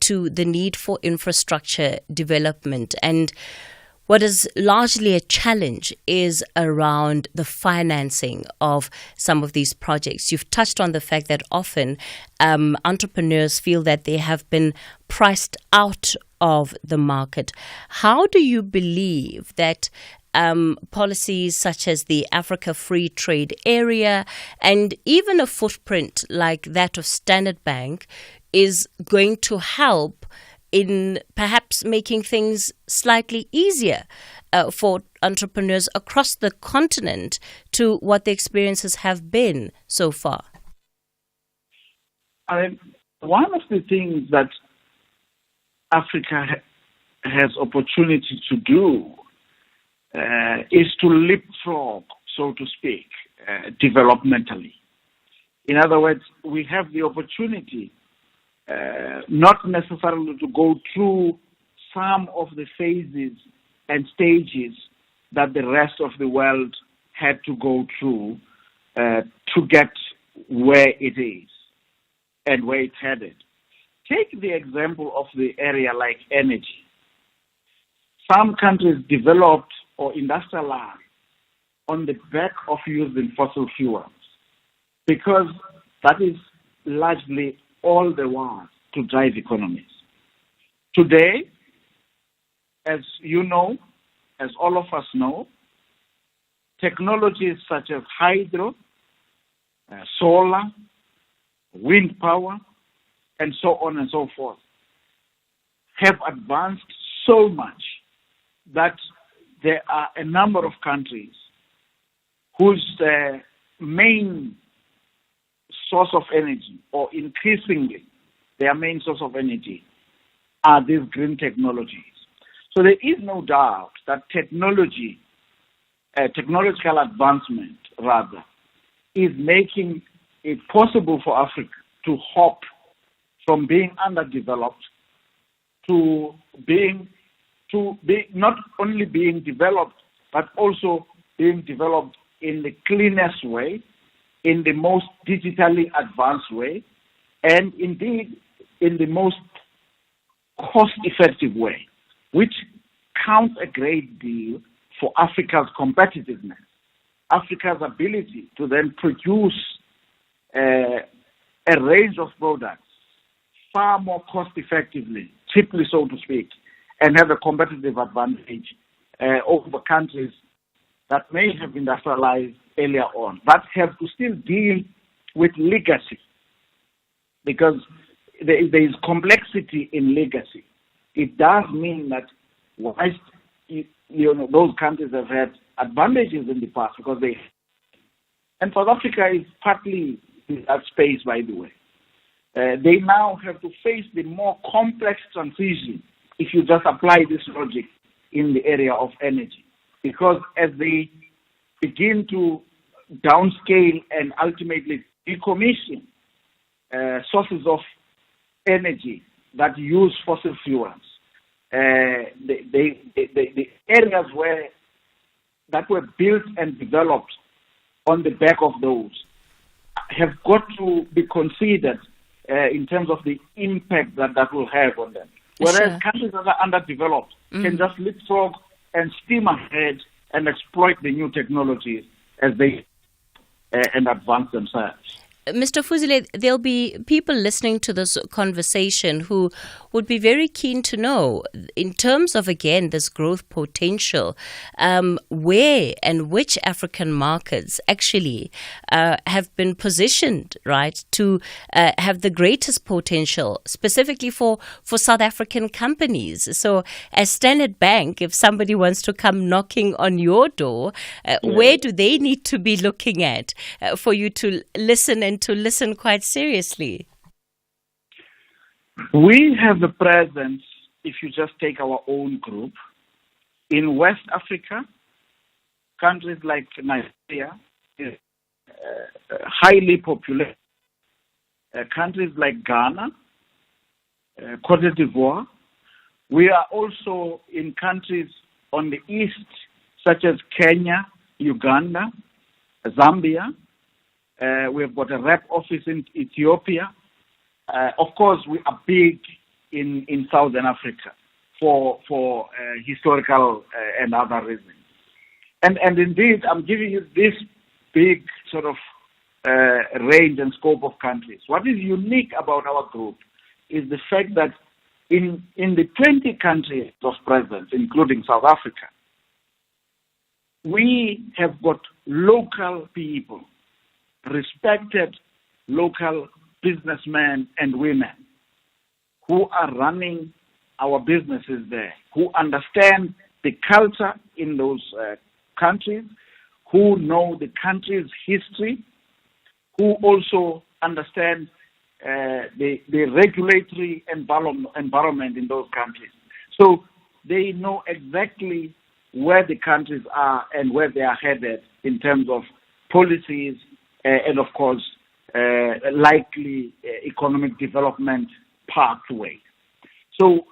to the need for infrastructure development. And what is largely a challenge is around the financing of some of these projects. You've touched on the fact that often entrepreneurs feel that they have been priced out of the market. How do you believe that policies such as the Africa Free Trade Area and even a footprint like that of Standard Bank is going to help in perhaps making things slightly easier for entrepreneurs across the continent to what the experiences have been so far? One of the things that Africa has opportunity to do is to leapfrog, so to speak, developmentally. In other words, we have the opportunity not necessarily to go through some of the phases and stages that the rest of the world had to go through to get where it is and where it's headed. Take the example of the area like energy. Some countries developed or industrialized on the back of using fossil fuels because that is largely all they want to drive economies. Today, as you know, as all of us know, technologies such as hydro, solar, wind power, and so on and so forth have advanced so much that there are a number of countries whose main source of energy, or increasingly their main source of energy, are these green technologies. So there is no doubt that technological advancement, rather, is making it possible for Africa to hop from being underdeveloped to not only being developed, but also being developed in the cleanest way, in the most digitally advanced way, and indeed in the most cost-effective way, which counts a great deal for Africa's competitiveness, Africa's ability to then produce a range of products far more cost-effectively, cheaply so to speak, and have a competitive advantage over countries that may have industrialized earlier on, but have to still deal with legacy, because there is complexity in legacy. It does mean that whilst those countries have had advantages in the past, because and South Africa is partly in that space, by the way. They now have to face the more complex transition if you just apply this logic in the area of energy. Because as they begin to downscale and ultimately decommission sources of energy that use fossil fuels, the areas that were built and developed on the back of those have got to be considered in terms of the impact that will have on them. Whereas countries that are underdeveloped can just leapfrog and steam ahead and exploit the new technologies as they and advance themselves. Mr. Fuzile, there'll be people listening to this conversation who would be very keen to know, in terms of, again, this growth potential, where and which African markets actually have been positioned, right, to have the greatest potential, specifically for South African companies. So as Standard Bank, if somebody wants to come knocking on your door, where do they need to be looking at for you to listen and to listen quite seriously? We have a presence, if you just take our own group, in West Africa, countries like Nigeria, highly populated, countries like Ghana, Cote d'Ivoire. We are also in countries on the east, such as Kenya, Uganda, Zambia. We've got a rep office in Ethiopia. Of course, we are big in Southern Africa for historical and other reasons. And indeed, I'm giving you this big sort of range and scope of countries. What is unique about our group is the fact that in the 20 countries of presence, including South Africa, we have got local people, respected local businessmen and women who are running our businesses there, who understand the culture in those countries, who know the country's history, who also understand the regulatory environment in those countries. So they know exactly where the countries are and where they are headed in terms of policies and, of course, likely economic development pathway. So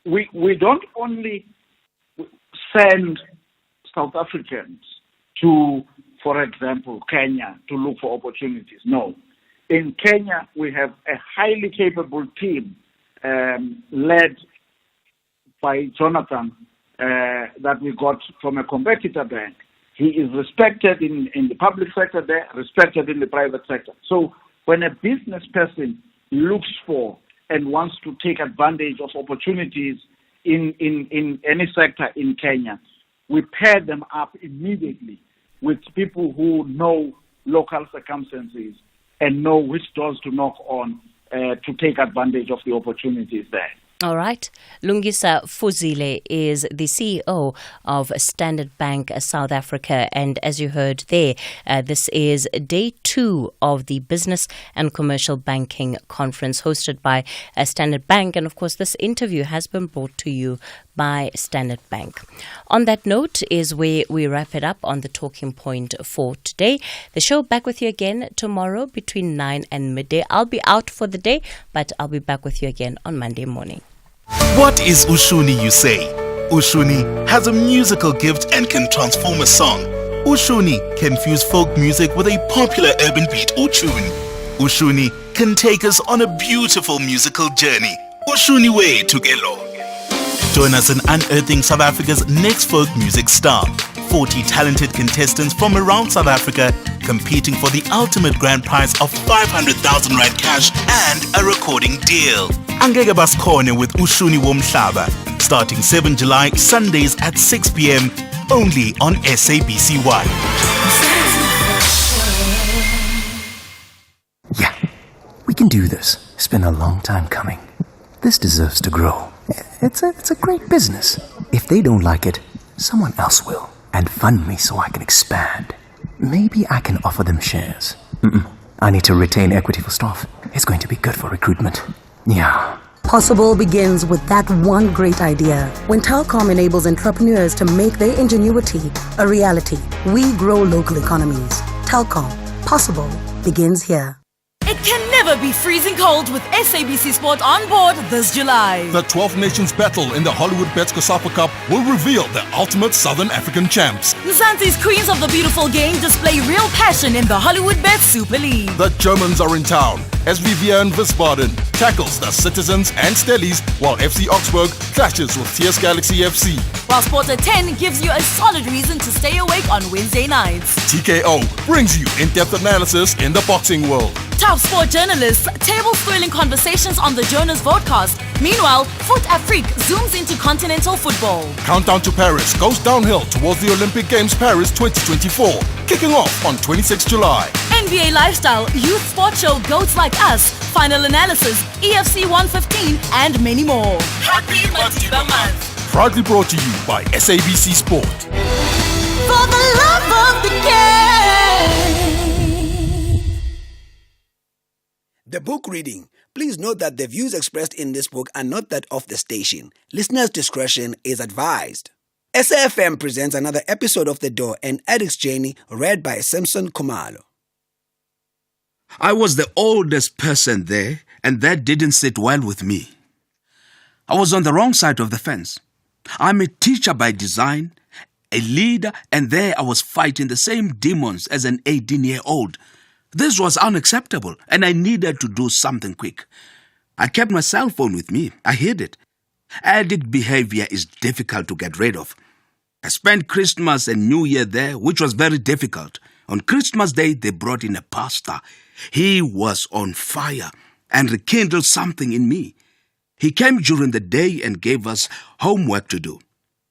we don't only send South Africans to, for example, Kenya to look for opportunities. No. In Kenya, we have a highly capable team led by Jonathan that we got from a competitor bank. He is respected in the public sector there, respected in the private sector. So when a business person looks for and wants to take advantage of opportunities in any sector in Kenya, we pair them up immediately with people who know local circumstances and know which doors to knock on to take advantage of the opportunities there. All right. Lungisa Fuzile is the CEO of Standard Bank South Africa. And as you heard there, this is day 2 2 of the Business and Commercial Banking Conference hosted by Standard Bank. And of course, this interview has been brought to you by Standard Bank. On that note is where we wrap it up on the talking point for today. The show back with you again tomorrow between 9 and midday. I'll be out for the day, but I'll be back with you again on Monday morning. What is Ushuni, you say? Ushuni has a musical gift and can transform a song. Ushuni can fuse folk music with a popular urban beat or tune. Ushuni can take us on a beautiful musical journey. Ushuni way to Gelo. Join us in unearthing South Africa's next folk music star. 40 talented contestants from around South Africa competing for the ultimate grand prize of 500,000 Rand cash and a recording deal. Angeke basikhone with Ushuni Womhlaba, starting 7 July, Sundays at 6 p.m. only on SABC1. Yeah, we can do this. It's been a long time coming. This deserves to grow. It's a great business. If they don't like it, someone else will. And fund me so I can expand. Maybe I can offer them shares. I need to retain equity for staff. It's going to be good for recruitment. Yeah. Possible begins with that one great idea. When Telkom enables entrepreneurs to make their ingenuity a reality, we grow local economies. Telkom. Possible begins here. It can never be freezing cold with SABC Sport on board this July. The 12 Nations battle in the Hollywood Bets Kasafa Cup will reveal the ultimate Southern African champs. Nzansi's Queens of the Beautiful Game display real passion in the Hollywood Bet Super League. The Germans are in town as Vivian Wiesbaden tackles the Citizens and Stellies, while FC Augsburg clashes with TS Galaxy FC. While Sport at 10 gives you a solid reason to stay awake on Wednesday nights. TKO brings you in-depth analysis in the boxing world. Top sport journalists, table-swirling conversations on the Jonas Vodcast. Meanwhile, Foot Afrique zooms into continental football. Countdown to Paris goes downhill towards the Olympic Games Paris 2024, kicking off on 26 July. NBA Lifestyle, Youth Sport Show, Goats Like Us, Final Analysis, EFC 115, and many more. Happy Madiba Month. Proudly brought to you by SABC Sport. For the love of the game. The book reading. Please note that the views expressed in this book are not that of the station. Listeners' discretion is advised. SAFM presents another episode of The Door, an addict's journey, read by Simpson Khumalo. I was the oldest person there, and that didn't sit well with me. I was on the wrong side of the fence. I'm a teacher by design, a leader, and there I was fighting the same demons as an 18-year-old. This was unacceptable, and I needed to do something quick. I kept my cell phone with me. I hid it. Addict behavior is difficult to get rid of. I spent Christmas and New Year there, which was very difficult. On Christmas Day, they brought in a pastor. He was on fire and rekindled something in me. He came during the day and gave us homework to do.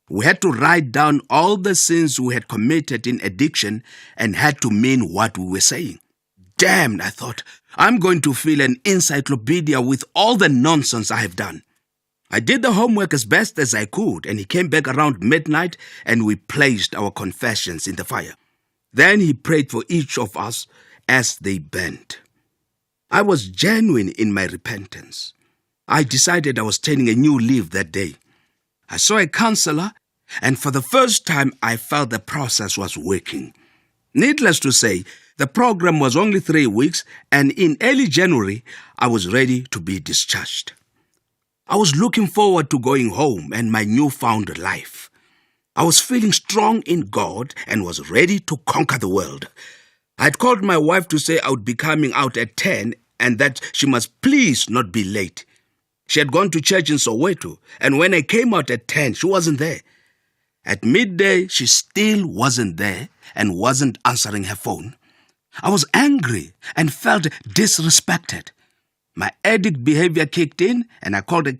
We had to write down all the sins we had committed in addiction and had to mean what we were saying. Damn, I thought, I'm going to fill an encyclopedia with all the nonsense I have done. I did the homework as best as I could, and he came back around midnight and we placed our confessions in the fire. Then he prayed for each of us as they burned. I was genuine in my repentance. I decided I was turning a new leaf that day. I saw a counselor, and for the first time I felt the process was working. Needless to say, the program was only 3 weeks, and in early January, I was ready to be discharged. I was looking forward to going home and my newfound life. I was feeling strong in God and was ready to conquer the world. I'd called my wife to say I would be coming out at 10 and that she must please not be late. She had gone to church in Soweto, and when I came out at 10, she wasn't there. At midday, she still wasn't there and wasn't answering her phone. I was angry and felt disrespected. My addict behavior kicked in, and I called a